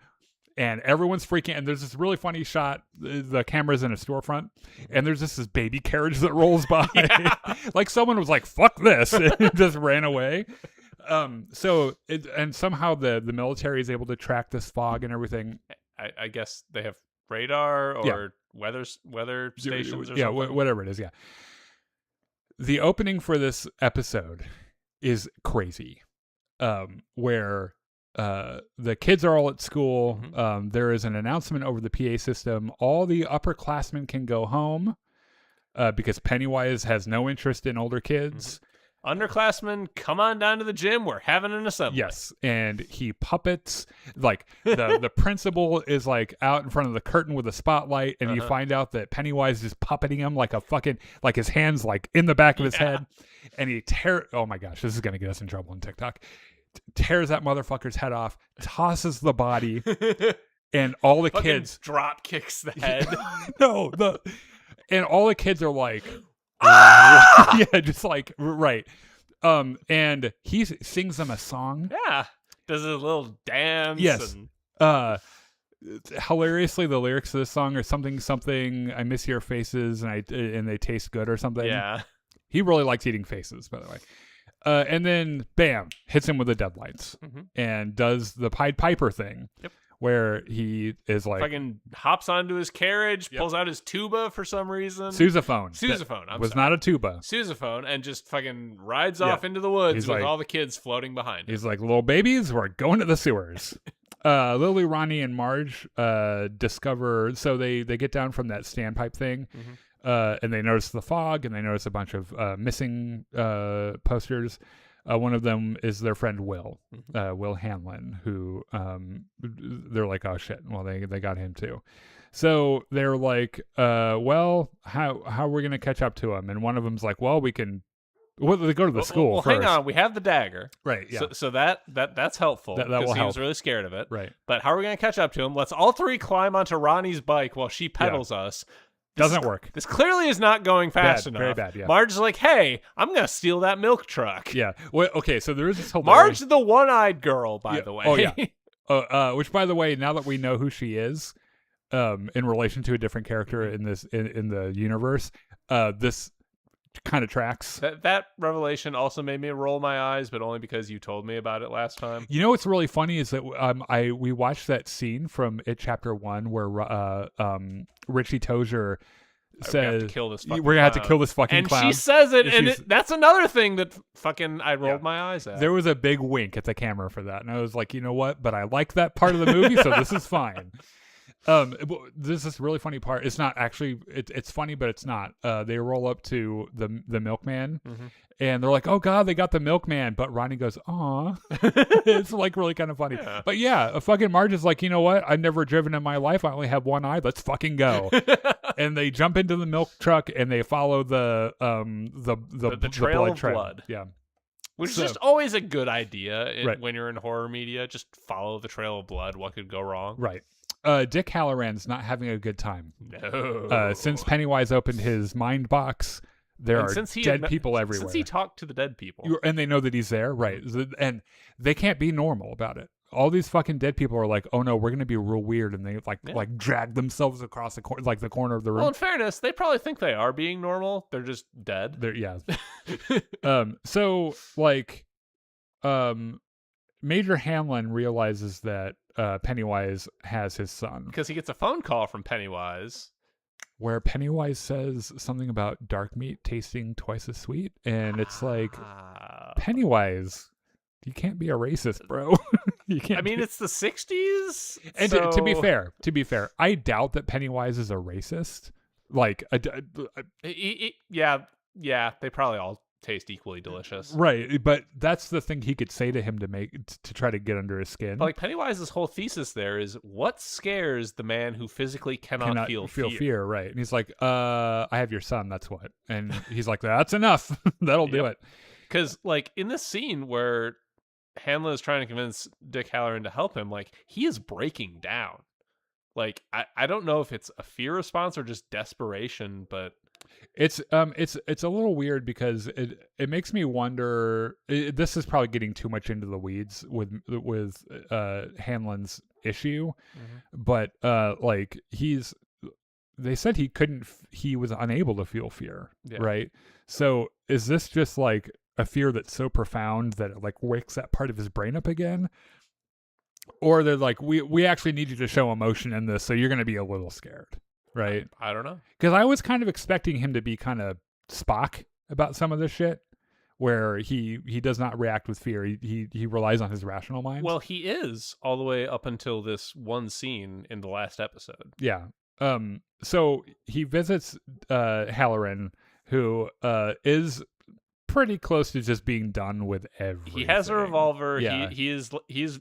And everyone's freaking, and there's this really funny shot. The camera's in a storefront, and there's this baby carriage that rolls by. Yeah. Like someone was like, "Fuck this," and just ran away. And somehow the military is able to track this fog and everything. I guess they have radar or weather stations or something. Whatever it is. Yeah. The opening for this episode is crazy, where the kids are all at school. There is an announcement over the PA system. All the upperclassmen can go home because Pennywise has no interest in older kids. Underclassmen, come on down to the gym. We're having an assembly. Yes, and he puppets. Like the principal is like out in front of the curtain with a spotlight, and you find out that Pennywise is puppeting him like a fucking, like his hands like in the back of his head, and he oh my gosh, this is gonna get us in trouble on TikTok. Tears that motherfucker's head off, tosses the body, and all the Fucking kids drop kicks the head. And all the kids are like, yeah, just like right. And he sings them a song. Yeah, does a little dance. Yes. And... hilariously, the lyrics of this song are something. I miss your faces, and they taste good or something. Yeah. He really likes eating faces, by the way. And then, bam, hits him with the deadlights and does the Pied Piper thing, where he is like... Fucking hops onto his carriage, pulls out his tuba for some reason. Sousaphone. Was not a tuba. Sousaphone, and just fucking rides off into the woods with like, all the kids floating behind him. He's like, little babies, we're going to the sewers. Lily, Ronnie, and Marge discover... So they get down from that standpipe thing. And they notice the fog, and they notice a bunch of missing posters. One of them is their friend Will, Will Hanlon, who they're like, oh shit, well they got him too. So they're like, well, how are we gonna catch up to him? And one of them's like, well, they go to the school first. Hang on, we have the dagger, right? Yeah. So that's helpful. That will he help. was really scared of it, right? But how are we gonna catch up to him? Let's all three climb onto Ronnie's bike while she pedals us. Doesn't work. This clearly is not going fast enough. Very bad, yeah. Marge's like, hey, I'm going to steal that milk truck. Yeah. Well, okay, so there is this whole... Marge the one-eyed girl, by the way. Oh, yeah. Which, by the way, now that we know who she is, in relation to a different character in this in the universe, this kind of tracks. That revelation also made me roll my eyes, but only because you told me about it last time. You know what's really funny is that we watched that scene from It Chapter 1 where Richie Tozier says, we're gonna have to kill this fucking clown. And she says it, and that's another thing that fucking I rolled my eyes at. There was a big wink at the camera for that, and I was like, you know what? But I like that part of the movie, so this is fine. This is really funny part. It's not actually. It's funny, but it's not. They roll up to the milkman, and they're like, "Oh God, they got the milkman!" But Ronnie goes, "Aw," it's like really kind of funny. Yeah. But yeah, a fucking Marge is like, you know what? I've never driven in my life. I only have one eye. Let's fucking go. And they jump into the milk truck and they follow the trail of trail. Blood. Yeah. Which is just always a good idea when you're in horror media. Just follow the trail of blood. What could go wrong? Right. Dick Halloran's not having a good time. No. Since Pennywise opened his mind box, there are dead people everywhere. Since he talked to the dead people. And they know that he's there, right. And they can't be normal about it. All these fucking dead people are like, oh no, we're going to be real weird. And they like drag themselves across the corner of the room. Well, in fairness, they probably think they are being normal. They're just dead. So like, Major Hamlin realizes that Pennywise has his son. Because he gets a phone call from Pennywise. Where Pennywise says something about dark meat tasting twice as sweet. And it's like, Pennywise, you can't be a racist, bro. You can't. I mean, it's the 60s. And so... to be fair, I doubt that Pennywise is a racist. Like, yeah, they probably all taste equally delicious, right? But that's the thing he could say to him to try to get under his skin. But like Pennywise's whole thesis there is, what scares the man who physically cannot feel fear, right? And he's like, I have your son, that's what. And he's like, that's enough. That'll do it. Because, like, in this scene where Hanlon is trying to convince Dick Halloran to help him, like, he is breaking down. Like, I don't know if it's a fear response or just desperation, but It's a little weird because it makes me wonder. This is probably getting too much into the weeds with Hanlon's issue, but like they said he was unable to feel fear, right? So is this just like a fear that's so profound that it like wakes that part of his brain up again? Or they're like, we actually need you to show emotion in this, so you're going to be a little scared, right? I don't know. Because I was kind of expecting him to be kind of Spock about some of this shit, where he does not react with fear. He relies on his rational mind. Well, he is all the way up until this one scene in the last episode. Yeah. So he visits Halloran, who is pretty close to just being done with everything. He has a revolver. Yeah. He's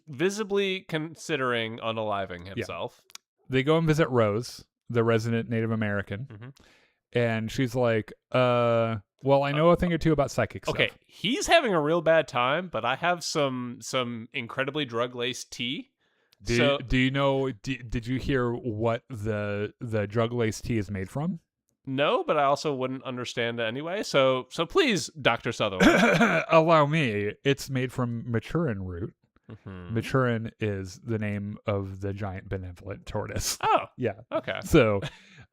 visibly considering unaliving himself. They go and visit Rose, the resident Native American, and she's like, well, I know a thing or two about psychic stuff. Okay, he's having a real bad time, but I have some incredibly drug-laced tea. Do you know, did you hear what the drug-laced tea is made from? No, but I also wouldn't understand it anyway. So please, Dr. Sutherland. Allow me. It's made from maturin root. Maturin is the name of the giant benevolent tortoise. Oh. Yeah. Okay. So,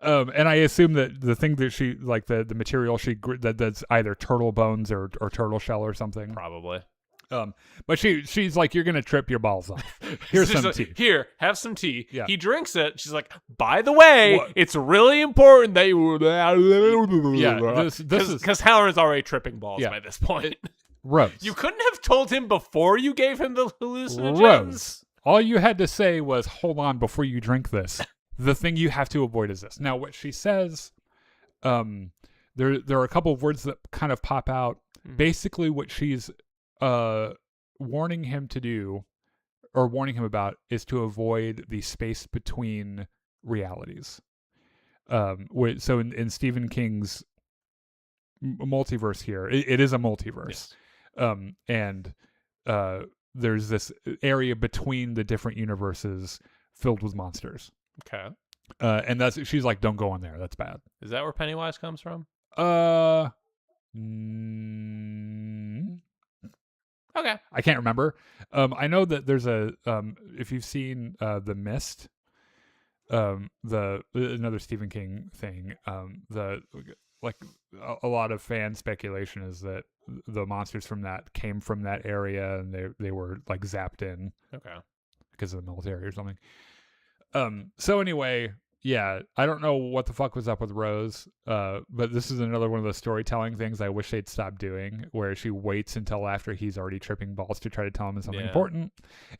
and I assume that the thing that she, like the material that's either turtle bones or turtle shell or something. Probably. But she's like, you're gonna trip your balls off. Here's some tea. Here, have some tea. Yeah. He drinks it. She's like, by the way, it's really important that you. Yeah, this is because Halloran's already tripping balls by this point. Rose. You couldn't have told him before you gave him the hallucinogens. Rose. All you had to say was, hold on before you drink this. The thing you have to avoid is this. Now, what she says, there are a couple of words that kind of pop out. Basically, what she's warning him to do, or warning him about, is to avoid the space between realities. So in Stephen King's multiverse here, it is a multiverse. Yes. And there's this area between the different universes filled with monsters. Okay. And she's like, don't go in there. That's bad. Is that where Pennywise comes from? Okay. I can't remember. I know that there's a if you've seen The Mist, another Stephen King thing, a lot of fan speculation is that the monsters from that came from that area and they were like zapped in. Okay. Because of the military or something. So anyway, yeah, I don't know what the fuck was up with Rose, but this is another one of those storytelling things I wish they'd stop doing, where she waits until after he's already tripping balls to try to tell him something important,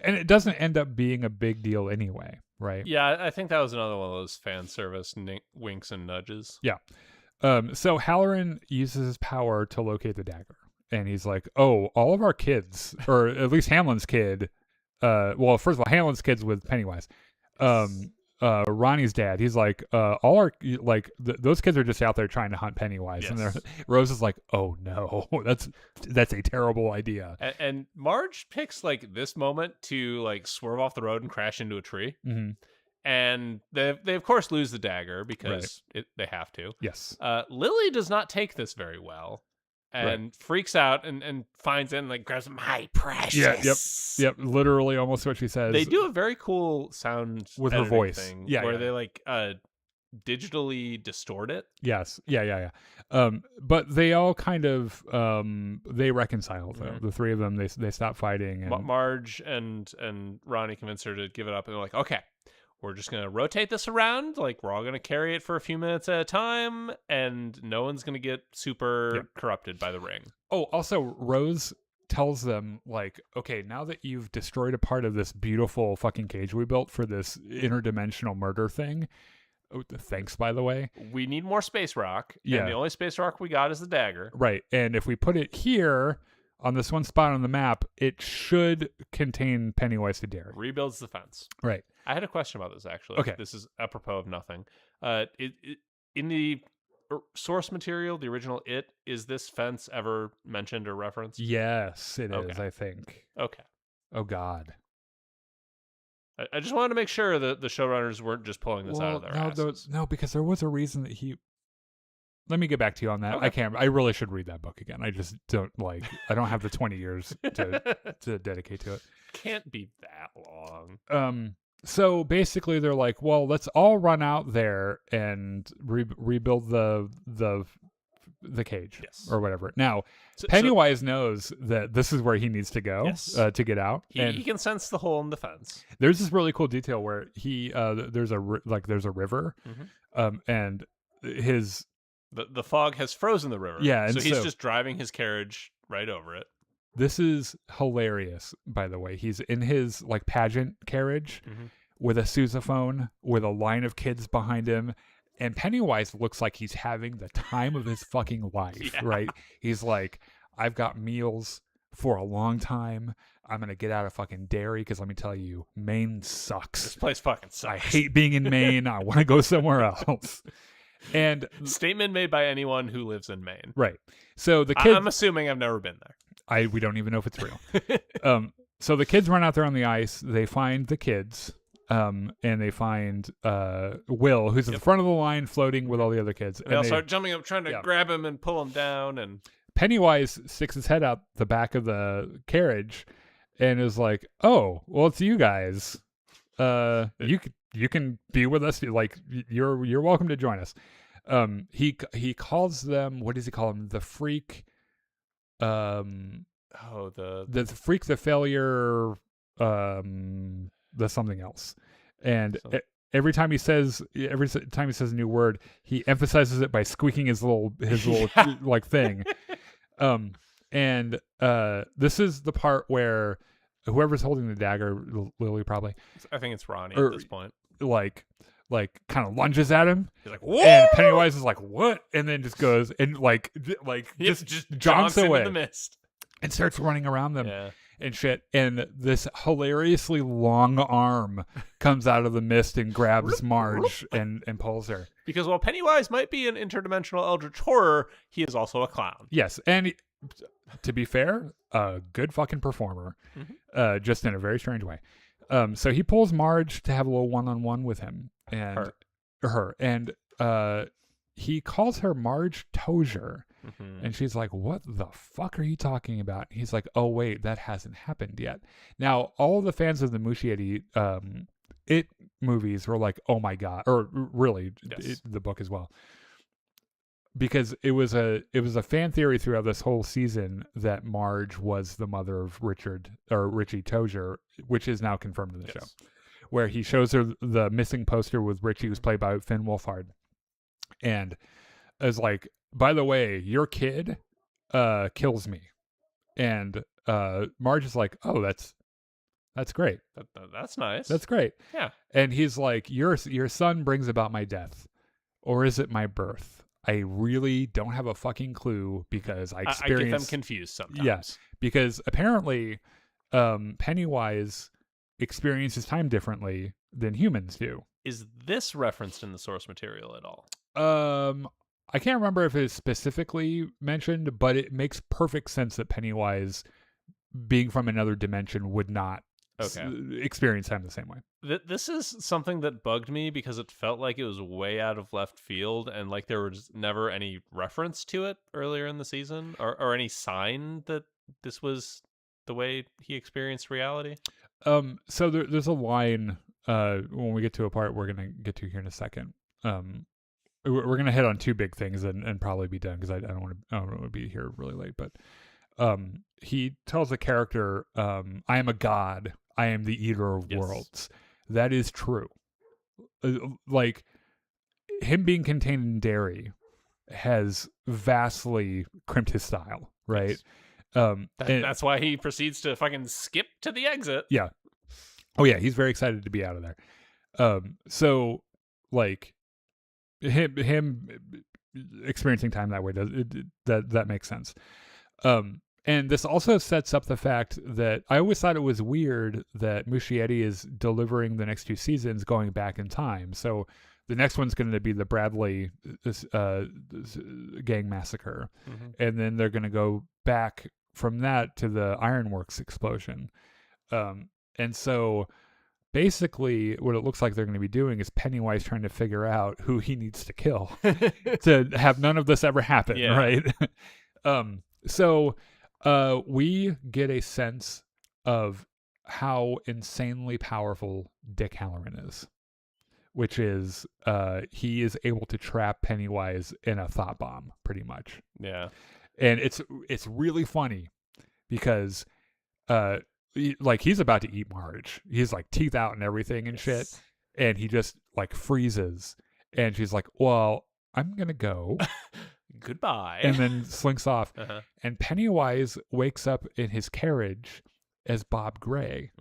and it doesn't end up being a big deal anyway, right? Yeah, I think that was another one of those fan service winks and nudges. Yeah. So Halloran uses his power to locate the dagger, and he's like, oh, all of our kids, or at least Hamlin's kid, well, first of all, Hamlin's kid's with Pennywise. Ronnie's dad, he's like, all our those kids are just out there trying to hunt Pennywise. Yes. And Rose is like, oh no, that's a terrible idea. And Marge picks like this moment to like swerve off the road and crash into a tree. And they of course lose the dagger because they have to. Yes. Lily does not take this very well. And freaks out and finds it and like grabs my precious. Yep. Literally, almost what she says. They do a very cool sound with her voice thing, where they like digitally distort it. Yes, yeah. But they all kind of they reconcile though. The three of them they stop fighting. And Marge and Ronnie convince her to give it up, and they're like, okay, we're just going to rotate this around. Like, we're all going to carry it for a few minutes at a time, and no one's going to get super corrupted by the ring. Oh, also, Rose tells them, like, okay, now that you've destroyed a part of this beautiful fucking cage we built for this interdimensional murder thing, thanks, by the way. We need more space rock, and the only space rock we got is the dagger. Right, and if we put it here on this one spot on the map, it should contain Pennywise to Derry. Rebuilds the fence. Right. I had a question about this, actually. Okay. This is apropos of nothing. In the source material, the original It, is this fence ever mentioned or referenced? Yes, it Okay. is, I think. Okay. Oh, God. I just wanted to make sure that the showrunners weren't just pulling this out of their asses. No, because there was a reason that he... Let me get back to you on that. Okay. I really should read that book again. I just don't I don't have the 20 years to dedicate to it. Can't be that long. So basically they're like, well, let's all run out there and rebuild the cage, Yes. or whatever. Now, So Pennywise knows that this is where he needs to go, Yes. to get out. he can sense the hole in the fence. There's this really cool detail where there's a river, and his... The fog has frozen the river. Yeah, and so he's so- just driving his carriage right over it. This is hilarious, by the way. He's in his like pageant carriage with a sousaphone, with a line of kids behind him, and Pennywise looks like he's having the time of his fucking life, right? He's like, I've got meals for a long time. I'm gonna get out of fucking Derry because let me tell you, Maine sucks. This place fucking sucks. I hate being in Maine. I want to go somewhere else. And statement made by anyone who lives in Maine. Right. So the kids... I'm assuming I've never been there. We don't even know if it's real. So the kids run out there on the ice. They find the kids, and they find Will, who's at the front of the line, floating with all the other kids. They all start jumping up, trying to grab him and pull him down. And Pennywise sticks his head out the back of the carriage, and is like, "Oh, well, it's you guys. You can be with us. Like you're welcome to join us." He calls them, what does he call them? The freak. The freak, the failure, the something else, and every time he says a new word, he emphasizes it by squeaking his little like thing. And this is the part where whoever's holding the dagger, Lily probably, I think it's Ronnie at this point, like kind of lunges at him. He's like, "Whoa!" And Pennywise is like, "What?" And then just goes and just jumps away into the mist and starts running around them. Yeah. And shit. And this hilariously long arm comes out of the mist and grabs Marge and pulls her. Because while Pennywise might be an interdimensional eldritch horror, he is also a clown. Yes, and to be fair, a good fucking performer, just in a very strange way. So he pulls Marge to have a little one-on-one with him and her, and he calls her Marge Tozier, and she's like, "What the fuck are you talking about?" And he's like, "Oh wait, that hasn't happened yet." Now, all the fans of the Muschietti It movies were like, "Oh my god," or really, the book as well. Because it was a fan theory throughout this whole season that Marge was the mother of Richie Tozier, which is now confirmed in the show, where he shows her the missing poster with Richie, who's played by Finn Wolfhard, and is like, "By the way, your kid kills me," and Marge is like, "Oh, that's great. That's nice. That's great." Yeah, and he's like, "Your son brings about my death, or is it my birth? I really don't have a fucking clue because I get them confused sometimes." Yes, because apparently Pennywise experiences time differently than humans do. Is this referenced in the source material at all? I can't remember if it's specifically mentioned, but it makes perfect sense that Pennywise, being from another dimension, would not experience time the same way. This is something that bugged me because it felt like it was way out of left field, and like there was never any reference to it earlier in the season, or any sign that this was the way he experienced reality. So there's a line when we get to a part we're gonna get to here in a second. We're gonna hit on two big things and probably be done because I don't want to be here really late. But he tells the character, "I am a god. I am the eater of worlds." That is true. Like him being contained in Derry has vastly crimped his style, right? Yes. That's why he proceeds to fucking skip to the exit. Yeah. Oh yeah, he's very excited to be out of there. So like him experiencing time that way that makes sense. And this also sets up the fact that I always thought it was weird that Muschietti is delivering the next two seasons going back in time. So the next one's going to be the Bradley gang massacre, and then they're going to go back from that to the ironworks explosion. And so basically what it looks like they're going to be doing is Pennywise trying to figure out who he needs to kill to have none of this ever happen, right? So we get a sense of how insanely powerful Dick Halloran is, which is he is able to trap Pennywise in a thought bomb, pretty much. Yeah. And it's really funny because he's about to eat Marge. He's like teeth out and everything and shit. And he just like freezes. And she's like, well, I'm going to go. Goodbye. And then slinks off. And Pennywise wakes up in his carriage as Bob Gray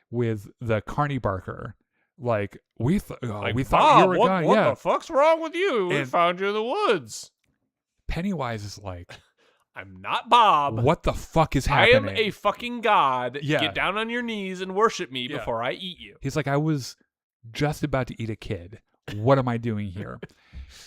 with the Carney Barker. Like, we thought you were a guy. What the fuck's wrong with you? We found you in the woods. Pennywise is like, I'm not Bob. What the fuck is happening? I am a fucking god. Get down on your knees and worship me before I eat you. He's like, I was just about to eat a kid. What am I doing here?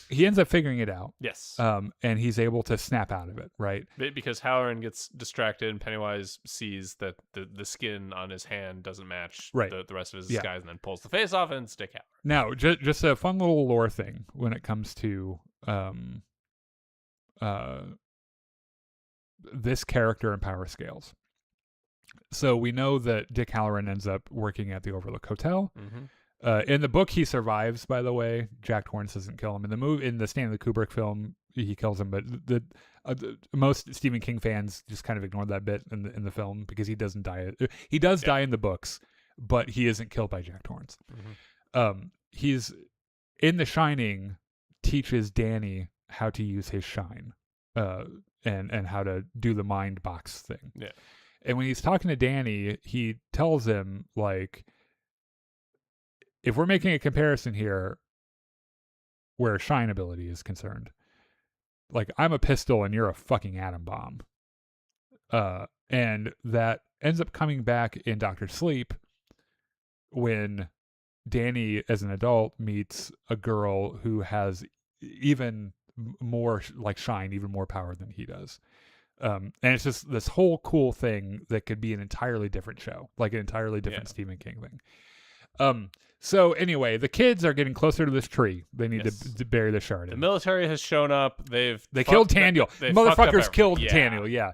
He ends up figuring it out. Yes. And he's able to snap out of it, right? Because Halloran gets distracted and Pennywise sees that the skin on his hand doesn't match the rest of his disguise and then pulls the face off and stick out. Now, just a fun little lore thing when it comes to this character and power scales. So we know that Dick Halloran ends up working at the Overlook Hotel. In the book, he survives, by the way. Jack Torrance doesn't kill him. In the Stanley Kubrick film, he kills him, but the most Stephen King fans just kind of ignore that bit in the film because he doesn't die. He does die in the books, but he isn't killed by Jack Torrance. He's in The Shining, teaches Danny how to use his shine, and how to do the mind box thing. Yeah. And when he's talking to Danny, he tells him, like, if we're making a comparison here where shine ability is concerned, like, I'm a pistol and you're a fucking atom bomb. And that ends up coming back in Dr. Sleep when Danny, as an adult, meets a girl who has even more like shine, even more power than he does. And it's just this whole cool thing that could be an entirely different show, like an entirely different Stephen King thing. So anyway, the kids are getting closer to this tree. They need to bury the shard. The military has shown up. They killed Taniel. Motherfuckers killed Taniel. Yeah.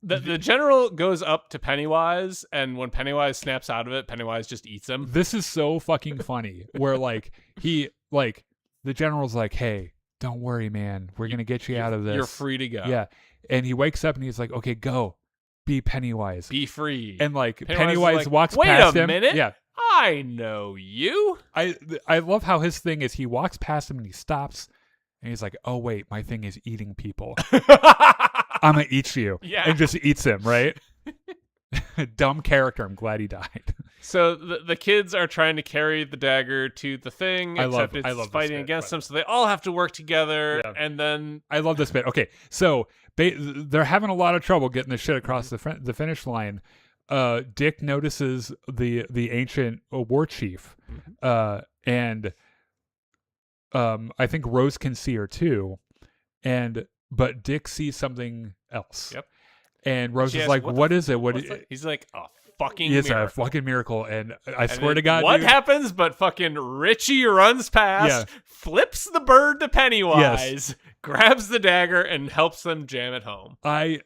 The general goes up to Pennywise, and when Pennywise snaps out of it, Pennywise just eats him. This is so fucking funny. Where the general's like, "Hey, don't worry, man. We're gonna get you out of this. You're free to go." Yeah. And he wakes up and he's like, "Okay, go. Be Pennywise. Be free." And like Pennywise walks past him. Wait a minute. Yeah. I know you. I love how his thing is he walks past him and he stops and he's like, oh wait, my thing is eating people. I'm gonna eat you. Yeah. And just eats him, right? Dumb character. I'm glad he died. So the kids are trying to carry the dagger to the thing, except it's fighting against them, so they all have to work together. Yeah. And then I love this bit. Okay, so they're having a lot of trouble getting the shit across the finish line. Dick notices the ancient war chief, and I think Rose can see her too, but Dick sees something else. Yep. And Rose is like, "What is it? What?" He's like, "A fucking miracle. A fucking miracle." And I swear to God, what happens? But fucking Richie runs past, flips the bird to Pennywise, grabs the dagger, and helps them jam it home. I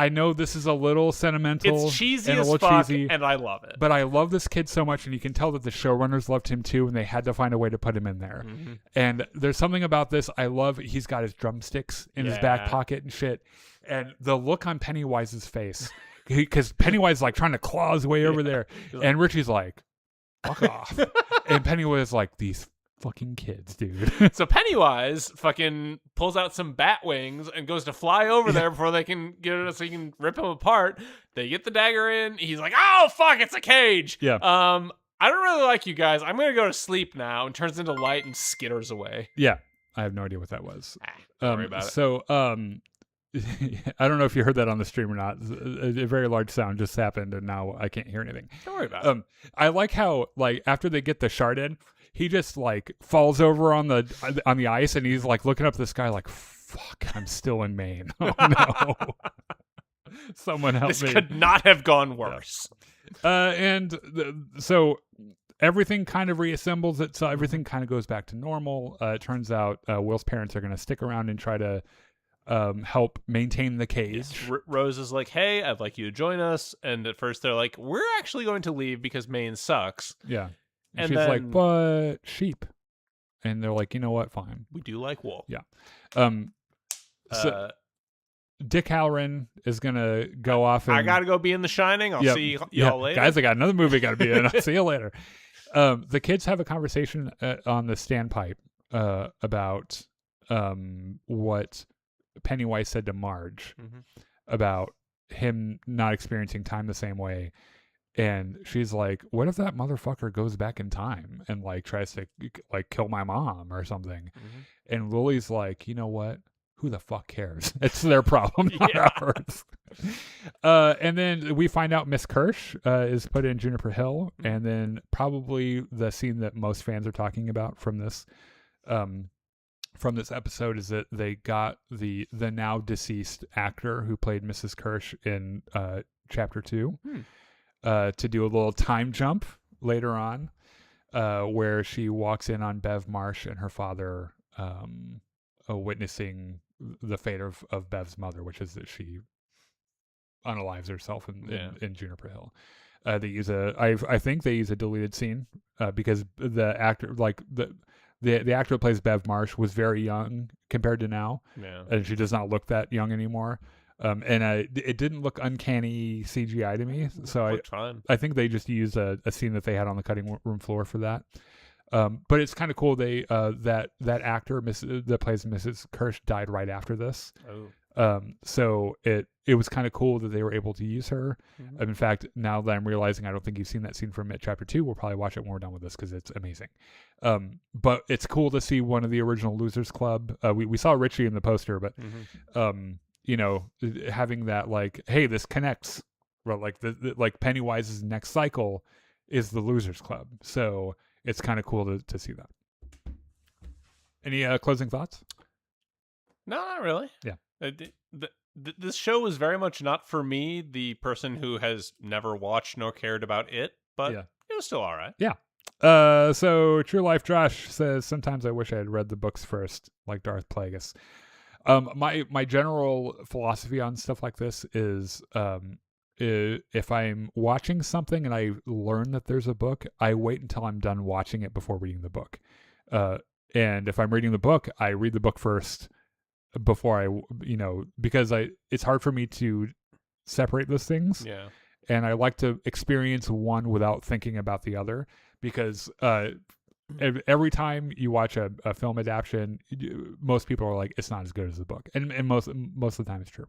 know this is a little sentimental. It's cheesy as fuck, and I love it. But I love this kid so much, and you can tell that the showrunners loved him too, and they had to find a way to put him in there. Mm-hmm. And there's something about this I love. He's got his drumsticks in his back pocket and shit. And the look on Pennywise's face, because Pennywise is like trying to claw his way over there, and Richie's like, fuck off. And Pennywise is like, these fucking kids, dude. So Pennywise fucking pulls out some bat wings and goes to fly over there before they can get it, so he can rip him apart. They get the dagger in. He's like, oh fuck, it's a cage. Yeah. I don't really like you guys. I'm gonna go to sleep now. And turns into light and skitters away. Yeah. I have no idea what that was. Don't worry about it. So I don't know if you heard that on the stream or not. A very large sound just happened, and now I can't hear anything. Don't worry about it. I like how, like, after they get the shard in, he just like falls over on the ice, and he's like looking up at the sky like, fuck, I'm still in Maine. Oh no. Someone help This me. could not have gone worse. So everything kind of reassembles it, so everything kind of goes back to normal. It turns out Will's parents are going to stick around and try to help maintain the cage. Rose is like, hey, I'd like you to join us. And at first they're like, we're actually going to leave because Maine sucks. Yeah. And And she's then, like, but sheep. And they're like, you know what? Fine. we do like wool. Yeah. So Dick Halloran is going to go off and... I got to go be in The Shining. I'll see y'all later. Guys, I got another movie I got to be in. I'll see you later. The kids have a conversation on the standpipe about what Pennywise said to Marge about him not experiencing time the same way. And she's like, what if that motherfucker goes back in time and like tries to like kill my mom or something? And Lily's like, you know what? Who the fuck cares? It's their problem, not ours. And then we find out Miss Kirsch is put in Juniper Hill. And then probably the scene that most fans are talking about from this episode is that they got the now deceased actor who played Mrs. Kirsch in chapter 2 to do a little time jump later on where she walks in on Bev Marsh and her father witnessing the fate of Bev's mother, which is that she unalives herself in Juniper Hill. They use I think they use a deleted scene because the actor, like the actor who plays Bev Marsh, was very young compared to now, and she does not look that young anymore. And it didn't look uncanny CGI to me, so I think they just used a scene that they had on the cutting room floor for that. But it's kind of cool. They that actor that plays Mrs. Kirsch died right after this. So it was kind of cool that they were able to use her. In fact, now that I'm realizing I don't think you've seen that scene from it, chapter 2, we'll probably watch it when we're done with this because it's amazing. But it's cool to see one of the original Losers Club. We saw Richie in the poster, but you know, having that like, hey, this connects. Well, like like Pennywise's next cycle is the Losers Club. So it's kind of cool to see that. Any closing thoughts? No, not really. Yeah. This show was very much not for me, the person who has never watched nor cared about it, but it was still all right. Yeah. So True Life Josh says, sometimes I wish I had read the books first, like Darth Plagueis. My general philosophy on stuff like this is if I'm watching something and I learn that there's a book, I wait until I'm done watching it before reading the book. And if I'm reading the book, I read the book first before because it's hard for me to separate those things. Yeah. And I like to experience one without thinking about the other, because every time you watch a film adaptation, most people are like, it's not as good as the book. And most of the time it's true.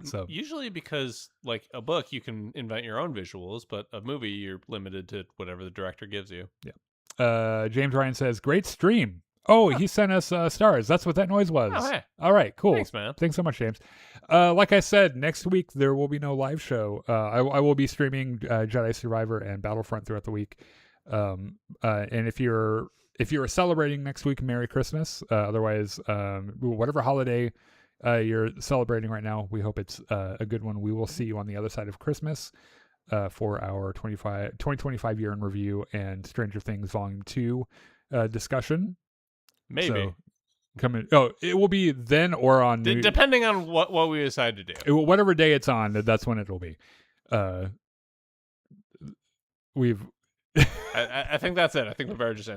So usually because like a book, you can invent your own visuals, but a movie, you're limited to whatever the director gives you. Yeah. James Ryan says, great stream. Oh, he sent us stars. That's what that noise was. Oh, hey. All right, cool. Thanks, man. Thanks so much, James. Like I said, next week there will be no live show. I will be streaming Jedi Survivor and Battlefront throughout the week. And if you're celebrating next week, Merry Christmas. Otherwise, whatever holiday you're celebrating right now, we hope it's a good one. We will see you on the other side of Christmas for our 2025 year in review and Stranger Things Volume 2 discussion. Maybe. So, come in. Oh, it will be then or on depending on what we decide to do. Whatever day it's on, that's when it will be. I think that's it. I think the better just end.